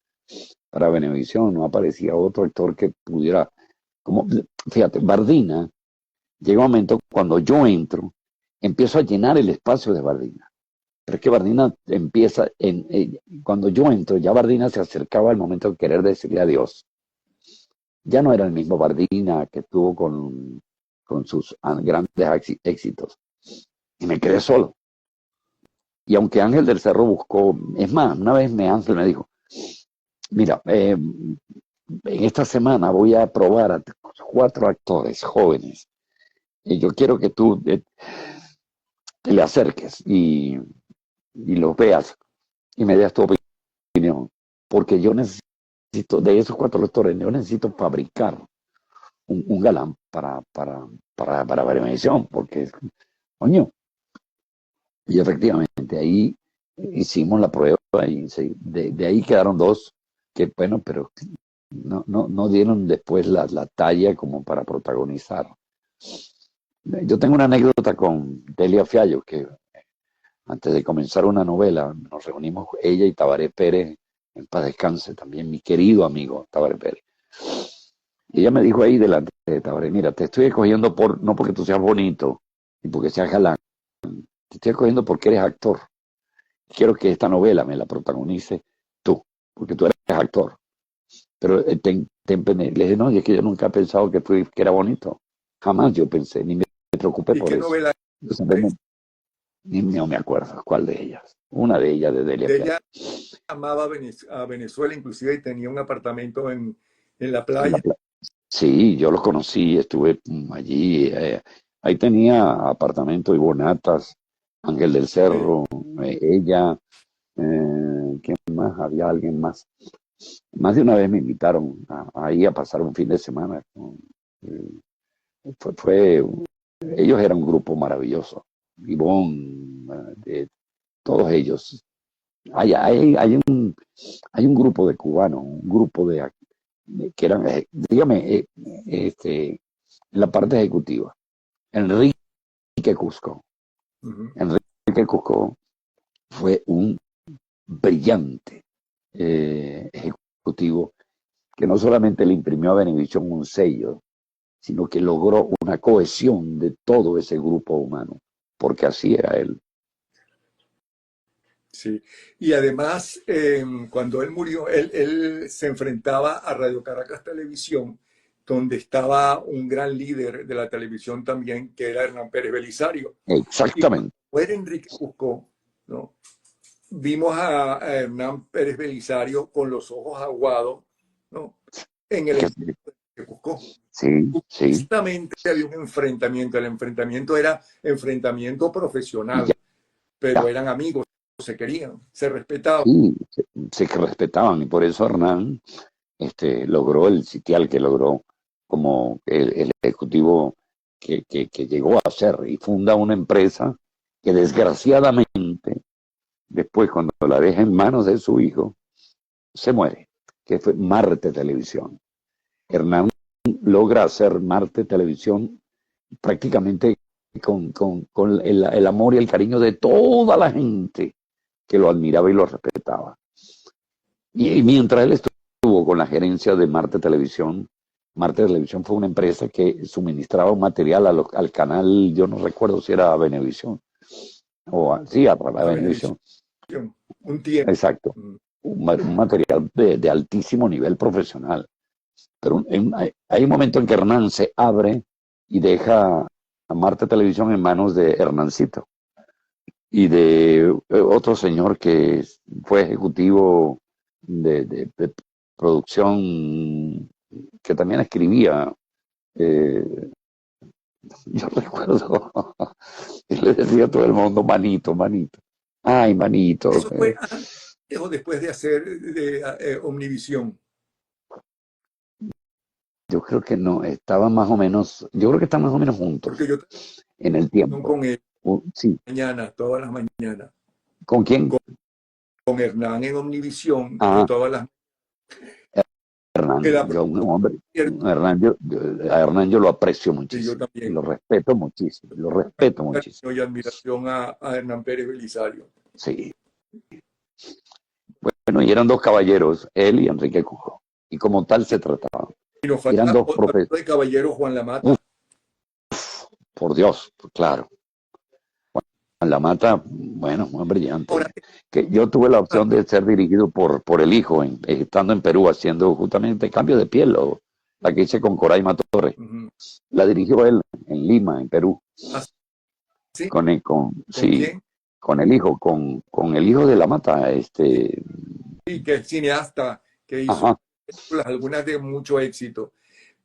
para Venevisión, no aparecía otro actor que pudiera, como, fíjate, Bardina, llega un momento cuando yo entro, empiezo a llenar el espacio de Bardina. Pero es que Bardina empieza, cuando yo entro, ya Bardina se acercaba al momento de querer decirle adiós. Ya no era el mismo Bardina que tuvo con sus grandes éxitos. Y me quedé solo. Y aunque Ángel del Cerro buscó, es más, una vez Ángel me dijo, mira, en esta semana voy a probar a 4 actores jóvenes y yo quiero que tú te le acerques y los veas y me das tu opinión, porque yo necesito, de esos 4 actores, yo necesito fabricar un galán para Venevisión, porque, coño, y efectivamente ahí hicimos la prueba y de ahí quedaron 2 que, bueno, pero no dieron después la talla como para protagonizar. Yo tengo una anécdota con Delia Fiallo, que antes de comenzar una novela nos reunimos ella y Tabaré Pérez, en paz descanse también, mi querido amigo Tabaré Pérez. Y ella me dijo ahí delante de Tabaré, mira, te estoy escogiendo no porque tú seas bonito y porque seas galán, te estoy escogiendo porque eres actor. Quiero que esta novela me la protagonice tú, porque tú eres actor. Pero le dije, no, y es que yo nunca he pensado que era bonito. Jamás yo pensé, ni me preocupé ¿Y por qué eso. novela Yo es? simplemente, ni no me acuerdo cuál de ellas. Una de ellas de Delia De Fiallo. ella amaba a Venezuela, inclusive y tenía un apartamento en la En la playa. playa. Sí, yo los conocí, estuve allí. Ahí tenía apartamento y bonatas, Ángel del Sí. Cerro, ella, ¿quién más? Había alguien más. Más de una vez me invitaron ahí a pasar un fin de semana. Eh, fue, ellos eran un grupo maravilloso. Ivonne, todos ellos. Hay un grupo de cubanos, un grupo que eran, dígame, en la parte ejecutiva. Enrique Cusco. Ujú. Enrique Cusco fue un brillante ejecutivo que no solamente le imprimió a Venevisión un sello, sino que logró una cohesión de todo ese grupo humano, porque así era él. Sí. Y además, cuando él murió, él se enfrentaba a Radio Caracas Televisión, donde estaba un gran líder de la televisión también, que era Hernán Pérez Belisario. Y cuando Exactamente. era Enrique Cusco, ¿no? Vimos a Hernán Pérez Belisario con los ojos aguados, ¿no? En el Que- estudio de Cusco. Sí, sí. Justamente había un enfrentamiento, el enfrentamiento era enfrentamiento Y profesional, pero ya, eran amigos, se querían, se respetaban. sí, se que respetaban y por eso Hernán logró el sitial que logró como el ejecutivo que llegó a ser y funda una empresa que desgraciadamente después cuando la deja en manos de su hijo se muere, que fue Marte Televisión. Hernán logra hacer Marte Televisión prácticamente con el amor y el cariño de toda la gente que lo admiraba y lo respetaba. Y mientras él estuvo con la gerencia de Marte Televisión fue una empresa que suministraba un material al canal, yo no recuerdo si era a Venevisión, sí, a A Benevisión, Venevisión, un tiempo. exacto, un material de altísimo nivel profesional. Pero hay un momento en que Hernán se abre y deja a Marte Televisión en manos de Hernancito y de otro señor que fue ejecutivo de producción, que también escribía. eh, yo recuerdo, y le decía a todo el mundo, manito, manito. Ay, manito. Eso fue antes o después de hacer de, Omnivisión, Yo creo que no, estaban más o menos, yo creo que están más o menos porque juntos yo en el trabajo tiempo. con él Sí, mañana, todas las mañanas, ¿con quién? con Hernán en Omnivisión, Ah, todas las que Hernán, la yo, un hombre, cierto, A Hernán yo lo aprecio y yo muchísimo y también, lo respeto muchísimo, lo respeto muchísimo. cariño y admiración a Hernán Pérez Belisario. Sí. Bueno, y eran dos caballeros, él y Enrique Cujo, y como tal se trataba. Y nos Y eran falta dos otro de caballero, Juan uf, Lamata. por Dios, claro. Juan La Mata, bueno, muy Ahora, brillante. Que yo tuve la opción de ser dirigido por el hijo, estando en Perú, haciendo justamente cambio de piel, la que hice con Coraima Torres. La dirigió él en Lima, en Perú, ¿sí? ¿Con sí, quién? con el hijo, con el hijo de La Mata, Sí, que es cineasta, que hizo ajá, películas, algunas de mucho éxito.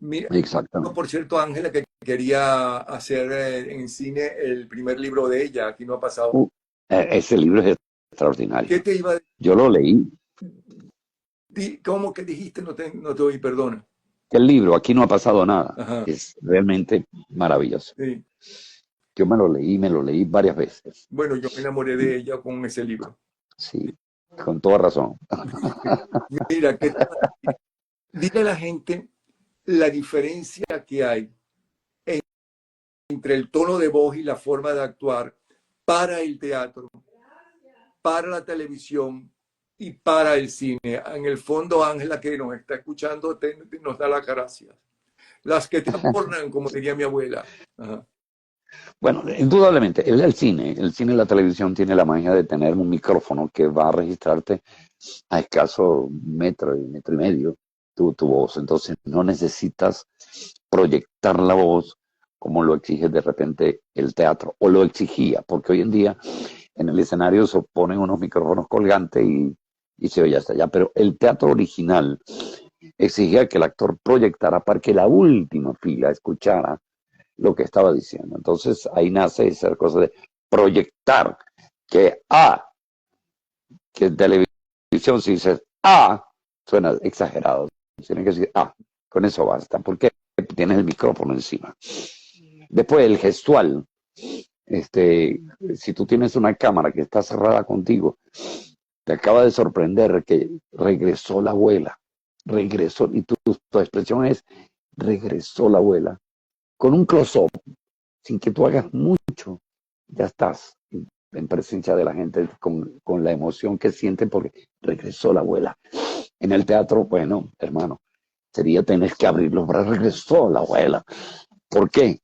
Mira, exactamente. por cierto, Ángela, que quería hacer en cine el primer libro de ella, aquí no ha pasado. Uh, Ese libro es ¿Qué extraordinario. te iba a Yo lo leí. decir? ¿Cómo que dijiste? No te oí, perdona. El libro, aquí no ha pasado nada. Ajá, Es realmente maravilloso. sí. Yo me lo leí varias veces. Bueno, yo me enamoré de ella con ese libro. Sí, con toda razón. Mira, dile a la gente la diferencia que hay entre el tono de voz y la forma de actuar para el teatro, para la televisión y para el cine. En el fondo, Ángela, que nos está escuchando, nos da las gracias. Las que te apornan, como diría mi abuela. Ajá. Bueno, indudablemente, el cine y la televisión tiene la magia de tener un micrófono que va a registrarte a escaso metro y medio tu voz. Entonces no necesitas proyectar la voz como lo exige de repente el teatro, o lo exigía, porque hoy en día en el escenario se ponen unos micrófonos colgantes y se oye hasta allá, pero el teatro original exigía que el actor proyectara para que la última fila escuchara lo que estaba diciendo. Entonces ahí nace esa cosa de proyectar que que en televisión si dices suena exagerado. Tienen que decir con eso basta, porque tienes el micrófono encima. Después el gestual, si tú tienes una cámara que está cerrada contigo, te acaba de sorprender que regresó la abuela, regresó, y tu expresión es, regresó la abuela, con un close-up, sin que tú hagas mucho, ya estás en presencia de la gente con la emoción que sienten porque regresó la abuela. En el teatro, bueno, hermano, sería tener que abrir los brazos, regresó la abuela. ¿Por qué?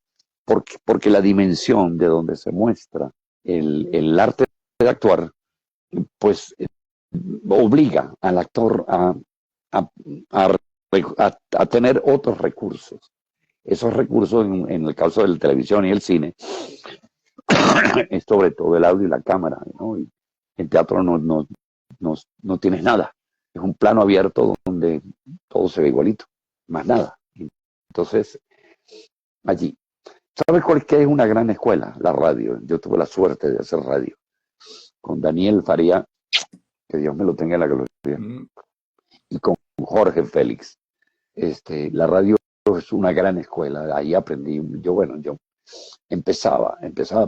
Porque la dimensión de donde se muestra el arte de actuar pues obliga al actor a, a, a tener otros recursos. Esos recursos, en el caso de la televisión y el cine, es sobre todo el audio y la cámara, ¿no? Y en teatro no tienes nada. Es un plano abierto donde todo se ve igualito, más nada. Entonces, allí. ¿Sabes cuál que es una gran escuela? La radio. Yo tuve la suerte de hacer radio con Daniel Faría, que Dios me lo tenga en la gloria, Mm. y con Jorge Félix. La radio es una gran escuela. Ahí aprendí. Yo empezaba,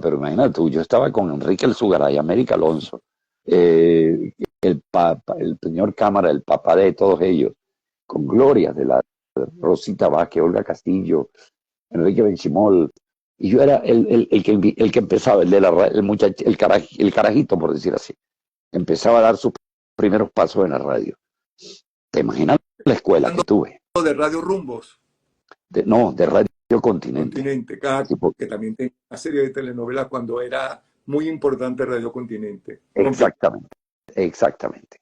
pero imagínate tú, yo estaba con Enrique El Sugaray, América Alonso, el señor Cámara, el papá de todos ellos, con glorias de la Rosita Vázquez, Olga Castillo, Enrique Benchimol, y yo era el que empezaba, el muchacho, el carajito, por decir así, empezaba a dar sus primeros pasos en la radio. ¿Te imaginas la escuela que tuve? De Radio Rumbos. No, de Radio Continente. Continente, Sí, que también tenía una serie de telenovelas cuando era muy importante Radio Continente. exactamente, exactamente.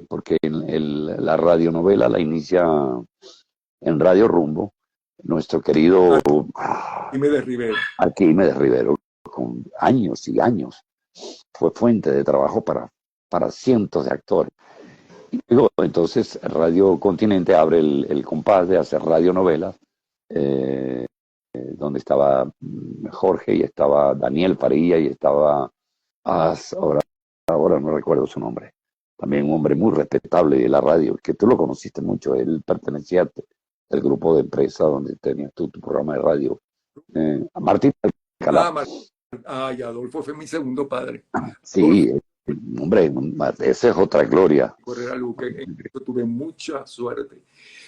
Porque la radionovela la inicia en Radio Rumbo, nuestro querido Arquímedes Rivero. Arquímedes Rivero, con años y años, fue fuente de trabajo para cientos de actores. Y luego, entonces, Radio Continente abre el compás de hacer radionovelas, donde estaba Jorge y estaba Daniel Faría y estaba, ahora no recuerdo su nombre, también un hombre muy respetable de la radio, que tú lo conociste mucho, él pertenecía al grupo de empresa donde tenías tú tu programa de radio, Martín Alcalá. Y Adolfo fue mi segundo padre. Sí, hombre, esa es otra gloria. Correr a Luque, en eso tuve mucha suerte.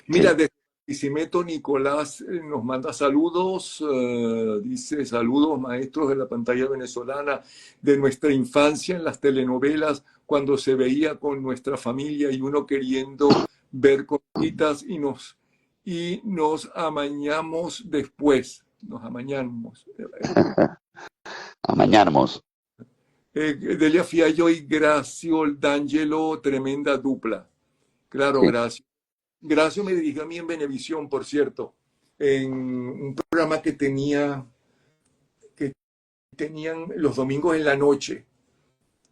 Mira, sí. De Barquisimeto, Nicolás nos manda saludos, dice saludos maestros de la pantalla venezolana, de nuestra infancia en las telenovelas, cuando se veía con nuestra familia y uno queriendo ver cositas y nos amañamos después, nos amañamos. Amañamos. Delia Fiallo y Gracio D'Angelo, tremenda dupla. Claro, sí. Gracio. Gracio me dirigió a mí en Venevisión, por cierto, en un programa que tenían los domingos en la noche,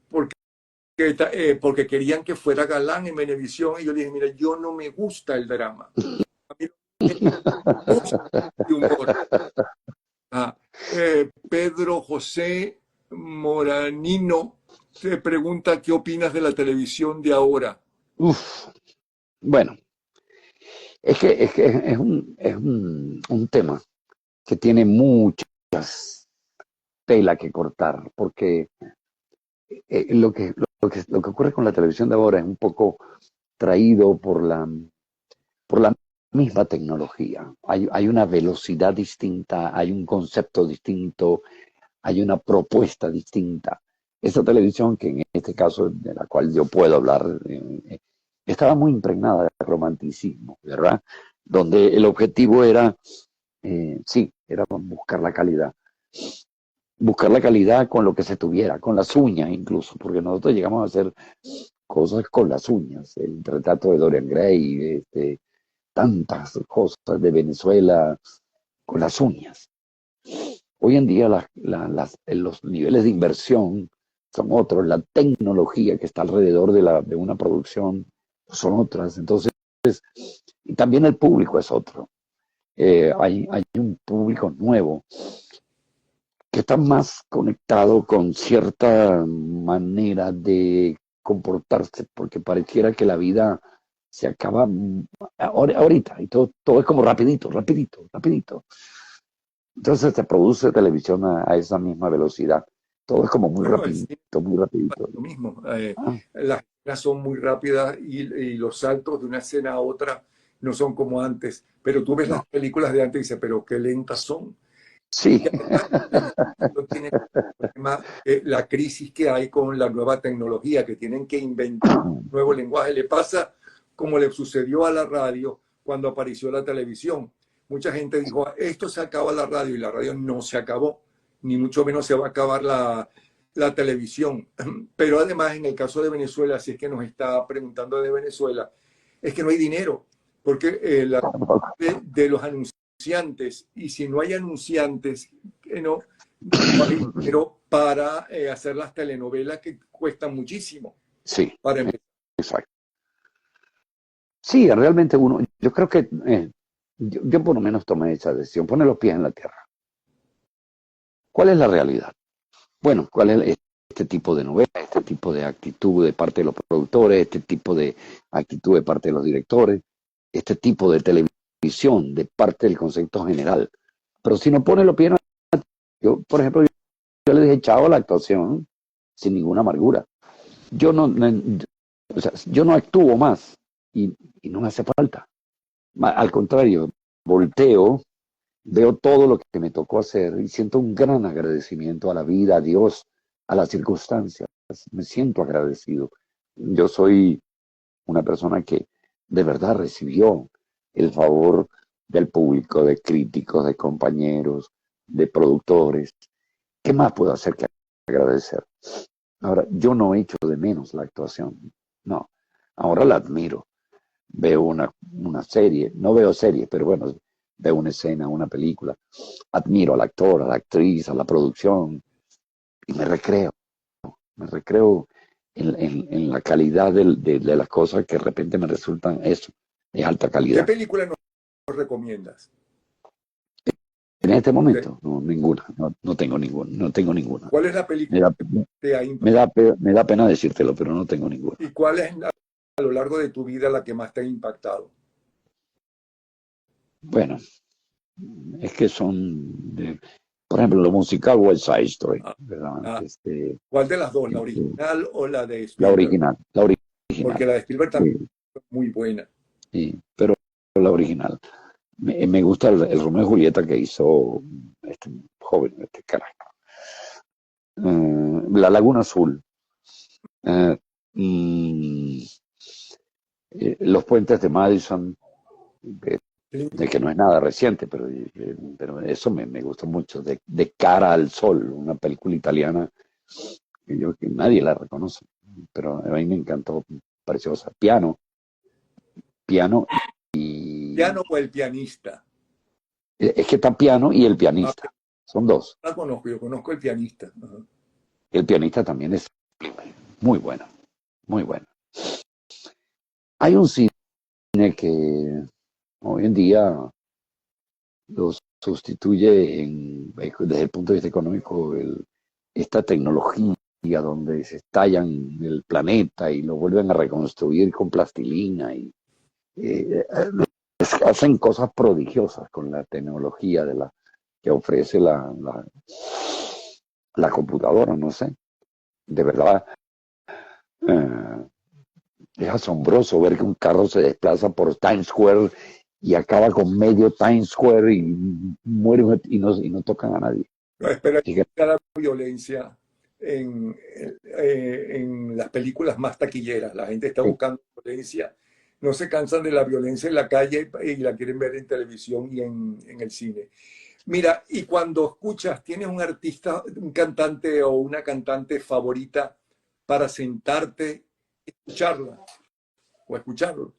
porque querían que fuera galán en Venevisión, y yo le dije, mira, yo no me gusta el drama. A mí me gusta el humor. Pedro José Moranino te pregunta qué opinas de la televisión de ahora. Bueno, es un tema que tiene muchas tela que cortar, porque lo que ocurre con la televisión de ahora es un poco traído por la misma tecnología. Hay una velocidad distinta, hay un concepto distinto, hay una propuesta distinta. Esta televisión, que en este caso de la cual yo puedo hablar, estaba muy impregnada de romanticismo, ¿verdad? Donde el objetivo era, era buscar la calidad. Buscar la calidad con lo que se tuviera, con las uñas incluso, porque nosotros llegamos a hacer cosas con las uñas. El retrato de Dorian Gray, tantas cosas de Venezuela con las uñas. Hoy en día los niveles de inversión son otros, la tecnología que está alrededor de una producción son otras, entonces, y también el público es otro. Hay un público nuevo que está más conectado con cierta manera de comportarse, porque pareciera que la vida se acaba ahorita, y todo es como rapidito. Entonces se produce televisión a esa misma velocidad. Todo es como muy rapidito, muy rapidito. Lo mismo. Las escenas son muy rápidas y los saltos de una escena a otra no son como antes. Pero tú ves las películas de antes y dices, pero qué lentas son. Sí. No tiene problema, la crisis que hay con la nueva tecnología, que tienen que inventar un nuevo lenguaje. Le pasa como le sucedió a la radio cuando apareció la televisión. Mucha gente dijo, esto se acaba la radio, y la radio no se acabó, ni mucho menos se va a acabar la televisión. Pero además, en el caso de Venezuela, si es que nos está preguntando de Venezuela, es que no hay dinero, porque de los anunciantes, y si no hay anunciantes, no hay dinero para hacer las telenovelas que cuestan muchísimo. Sí, Para empezar. exacto. Sí, realmente yo creo que yo por lo menos tomé esa decisión, poner los pies en la tierra. ¿Cuál es la realidad? Bueno, ¿cuál es este tipo de novela, este tipo de actitud de parte de los productores, este tipo de actitud de parte de los directores, este tipo de televisión de parte del concepto general? Pero si no pone los pies en la tierra, yo, por ejemplo, yo le dije chao a la actuación sin ninguna amargura. Yo o sea, yo no actúo más y no me hace falta. Al contrario, volteo, veo todo lo que me tocó hacer y siento un gran agradecimiento a la vida, a Dios, a las circunstancias. Me siento agradecido. Yo soy una persona que de verdad recibió el favor del público, de críticos, de compañeros, de productores. ¿Qué más puedo hacer que agradecer? Ahora, yo no echo de menos la actuación. No, ahora la admiro. Veo una serie, no veo series, pero bueno, veo una escena, una película, admiro al actor, a la actriz, a la producción y me recreo en la calidad de las cosas que de repente me resultan eso, de alta ¿Qué calidad. película nos recomiendas? En este De- momento, no, ninguna, no tengo ninguna, no tengo ninguna. ¿Cuál es la Me película da, que te ha me impactado? da, me da pena decírtelo, pero no tengo ninguna. ¿Y cuál es a lo largo de tu vida la que más te ha impactado? Bueno, es que por ejemplo, lo musical West Side Story, Ah, ¿verdad? ah, ¿cuál de las dos, la Este, original o la de la Spielberg? original, la Porque original, la de Spielberg también sí, es muy buena. sí, pero la original. Me gusta el Romeo y Julieta que hizo este joven, este carajo. La Laguna Azul. Eh, mm, los puentes de Madison, de, Sí. de que no es nada reciente, pero eso me gustó mucho. De Cara al Sol, una película italiana que nadie la reconoce, pero a mí me encantó, preciosa. Piano y... ¿Piano o el pianista? Es que está piano y el Ah, pianista, son dos. la conozco, yo conozco el pianista. Ajá. El pianista también es muy bueno, muy bueno. Hay un cine que hoy en día lo sustituye desde el punto de vista económico esta tecnología donde se estallan el planeta y lo vuelven a reconstruir con plastilina y eh, hacen cosas prodigiosas con la tecnología que ofrece la computadora, no sé. De verdad, eh, es asombroso ver que un carro se desplaza por Times Square y acaba con medio Times Square y muere y no tocan a nadie. No, espera Así que, la violencia en las películas más taquilleras. La gente está sí. buscando violencia. No se cansan de la violencia en la calle y la quieren ver en televisión y en el cine. Mira, y cuando escuchas, ¿tienes un artista, un cantante o una cantante favorita para sentarte y escucharla o escucharlo?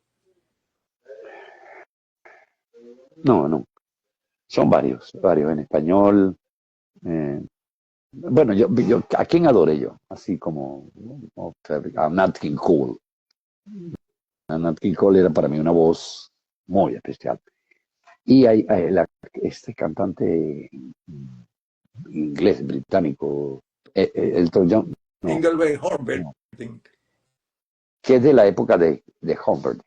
No, no, son varios en español. eh, bueno, ¿a quién adoré yo? Así como a Nat King Cole. A Nat King Cole era para mí una voz muy especial. Y este cantante inglés, británico, Elton John, no, Engelbert Humperdinck, no, que es de la época de Humperdinck.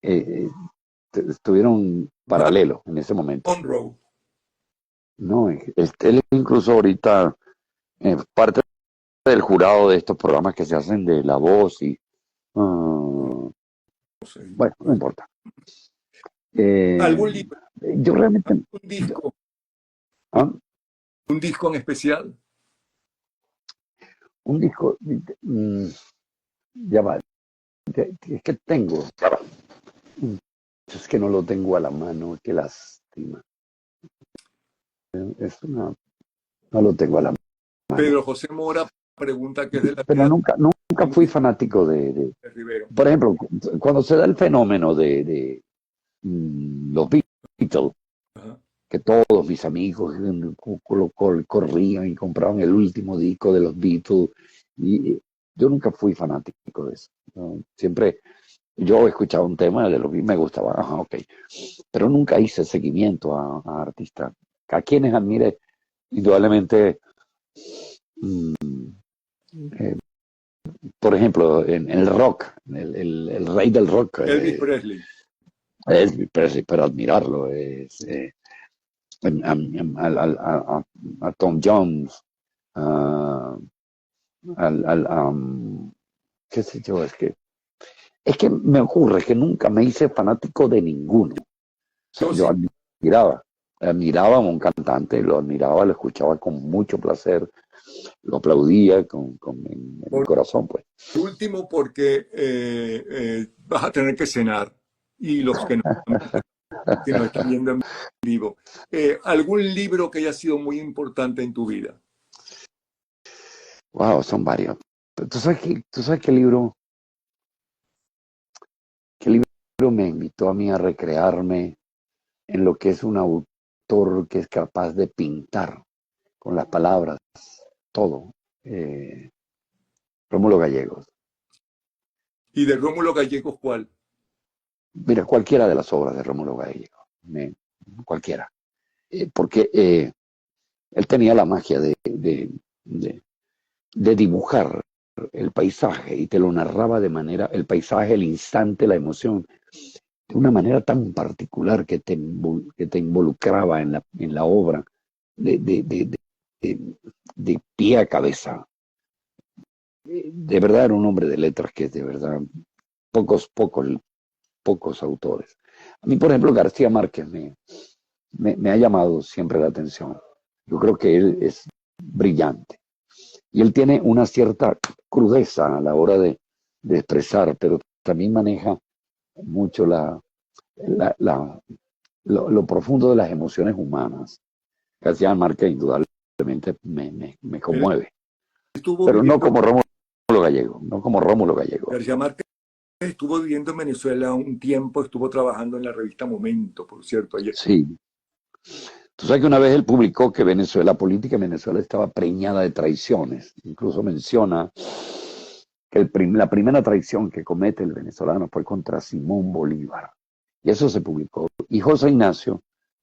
Eh, estuvieron Matt paralelos en ese momento. Monroe. No, él incluso ahorita parte del jurado de estos programas que se hacen de La Voz y No sé. bueno, no importa. Eh, ¿Algún libro, yo realmente yo- ¿ah? un disco en especial? Un disco, ya va, es que tengo, ya va. Es que no lo tengo a la mano, qué lástima. No lo tengo a la mano. Pedro José Mora pregunta que es de la Pero vida nunca fui fanático de Rivero. por ejemplo, cuando se da el fenómeno los Beatles, Ajá. que todos mis amigos corrían y compraban el último disco de los Beatles, y yo nunca fui fanático de eso, ¿no? Siempre yo escuchaba un tema de los Beatles, me gustaba, ajá, ok, pero nunca hice seguimiento a artistas. A quienes admire, indudablemente, eh, por ejemplo, en el rock, el rey del rock, Elvis Presley. Elvis Presley, pero admirarlo es a Tom Jones, a, qué sé yo, es que me ocurre que nunca me hice fanático de ninguno. O sea, Yo yo sí, admiraba a un cantante, lo admiraba, lo escuchaba con mucho placer, lo aplaudía en mi por corazón, pues. último, porque vas a tener que cenar y los que nos están viendo en vivo. ¿Algún libro que haya sido muy importante en tu vida? Wow, son varios. ¿Tú sabes qué libro me invitó a mí a recrearme en lo que es un autor que es capaz de pintar con las palabras todo? Eh, Rómulo Gallegos. ¿Y de Rómulo Gallegos cuál? Mira, cualquiera de las obras de Rómulo Gallegos, cualquiera. Porque él tenía la magia de dibujar el paisaje y te lo narraba de manera, el paisaje, el instante, la emoción, de una manera tan particular que te involucraba en la obra de, de, de, de pie a cabeza. De verdad era un hombre de letras que de verdad pocos autores. A mí, por ejemplo, García Márquez me ha llamado siempre la atención. Yo creo que él es brillante. Y él tiene una cierta crudeza a la hora de expresar, pero también maneja mucho la, la, lo profundo de las emociones humanas. García Márquez indudablemente me Él conmueve, estuvo pero no viviendo, como Rómulo Gallego, no como Rómulo Gallego. García Márquez estuvo viviendo en Venezuela un tiempo, estuvo trabajando en la revista Momento, por cierto, ayer. Sí. Tú sabes que una vez él publicó que la política en Venezuela estaba preñada de traiciones. Incluso menciona que la primera traición que comete el venezolano fue contra Simón Bolívar. Y eso se publicó. Y José Ignacio,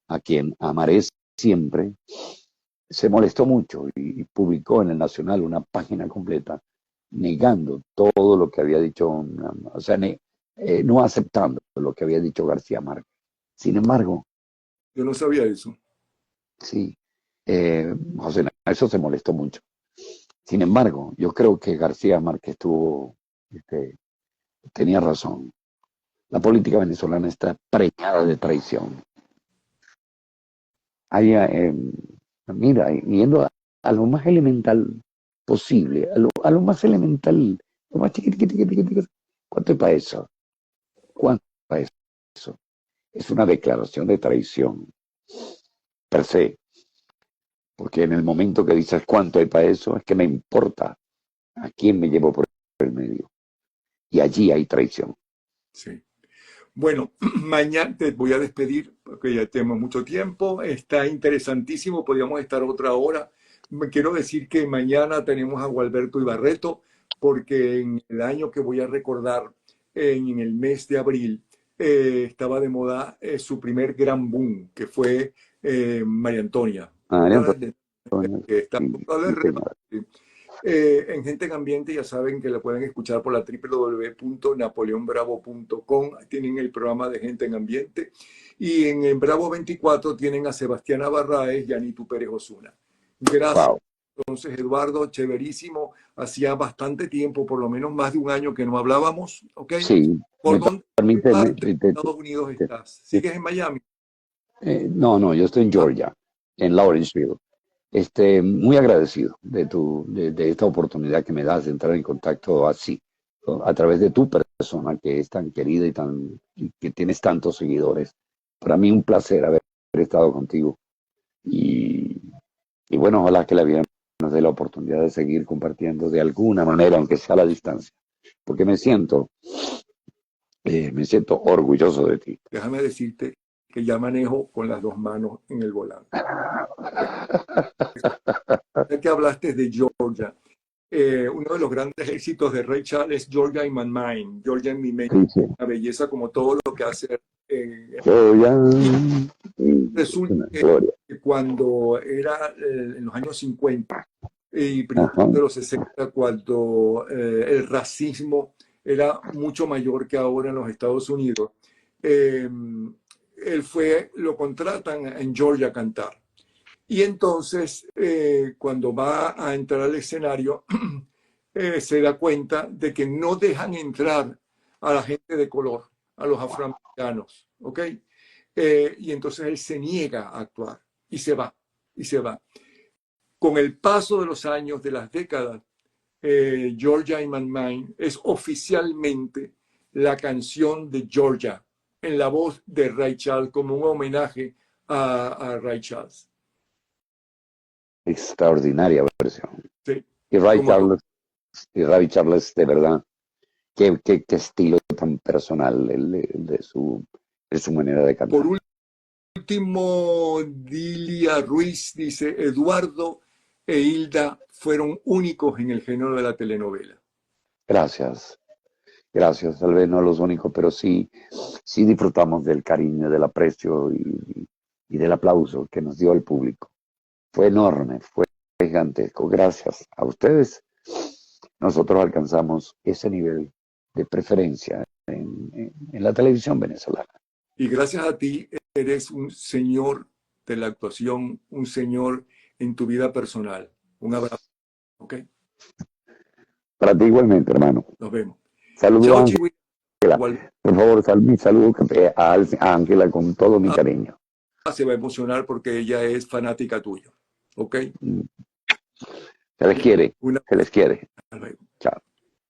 a quien amaré siempre, se molestó mucho y publicó en el Nacional una página completa negando todo lo que había dicho, o sea, no aceptando lo que había dicho García Márquez. Sin embargo, Yo no sabía eso. sí, José Ignacio se molestó mucho. Sin embargo, yo creo que García Márquez este, tenía razón. La política venezolana está preñada de traición. Hay, mira, yendo a lo más elemental posible, a lo más elemental, lo más chiquitito. ¿Cuánto es para eso? ¿Cuánto es para eso? Es una declaración de traición per se, porque en el momento que dices cuánto hay para eso, es que me importa a quién me llevo por el medio. Y allí hay traición. Sí. Bueno, mañana te voy a despedir porque ya tenemos mucho tiempo. Está interesantísimo, podríamos estar otra hora. Me quiero decir que mañana tenemos a Gualberto Ibarreto porque en el año que voy a recordar, en el mes de abril, estaba de moda su primer gran boom, que fue María Antonia. María Una Antonia, de- que está a sí, punto de sí, señor. en Gente en Ambiente ya saben que la pueden escuchar por la www.napoleonbravo.com. Tienen el programa de Gente en Ambiente. Y en el Bravo 24 tienen a Sebastián Barraez y a Nitu Pérez Osuna. Gracias. Wow. Entonces, Eduardo, chéverísimo. Hacía bastante tiempo, por lo menos más de un año que no hablábamos. ¿Ok? Sí, ¿Por dónde permite, parte de Estados Unidos estás? ¿Sigues en Miami? no, yo estoy en Ah, Georgia, en Lawrenceville. Muy agradecido de esta oportunidad que me das de entrar en contacto así, ¿no? A través de tu persona que es tan querida y que tienes tantos seguidores. Para mí un placer haber estado contigo y bueno, ojalá que la vida nos dé la oportunidad de seguir compartiendo de alguna manera, aunque sea a la distancia, porque me siento orgulloso de ti. Déjame decirte que ya manejo con las dos manos en el volante. Ya que hablaste de Georgia, uno de los grandes éxitos de Ray Charles es Georgia in My Mind, Georgia en mi mente, Sí, sí. una belleza como todo lo que hace. Resulta Gloria. que cuando era en los años 50 y Ajá. principios de los 60, cuando el racismo era mucho mayor que ahora en los Estados Unidos, lo contratan en Georgia a cantar. Y entonces, cuando va a entrar al escenario, se da cuenta de que no dejan entrar a la gente de color, a los afroamericanos, ¿ok? Y entonces él se niega a actuar y se va, y se va. Con el paso de los años, de las décadas, Georgia in My Mind es oficialmente la canción de Georgia en la voz de Ray Charles como un homenaje a Ray Charles. Extraordinaria versión. Sí. Y Ray Charles, de verdad, qué estilo tan personal de su manera de cantar. Por último, Dilia Ruiz dice, Eduardo e Hilda fueron únicos en el género de la telenovela. Gracias. Gracias, tal vez no los únicos, pero sí disfrutamos del cariño, del aprecio y del aplauso que nos dio el público. Fue enorme, fue gigantesco. Gracias a ustedes, nosotros alcanzamos ese nivel de preferencia en la televisión venezolana. Y gracias a ti, eres un señor de la actuación, un señor en tu vida personal. Un abrazo. ¿Ok? Para ti igualmente, hermano. Nos vemos. Saludos, Chao, Ángela. Chihuahua. Por favor, mi saludo a Ángela con todo mi cariño. Se va a emocionar porque ella es fanática tuya. ¿Ok? Se les quiere. Una Se les quiere. vez. Chao.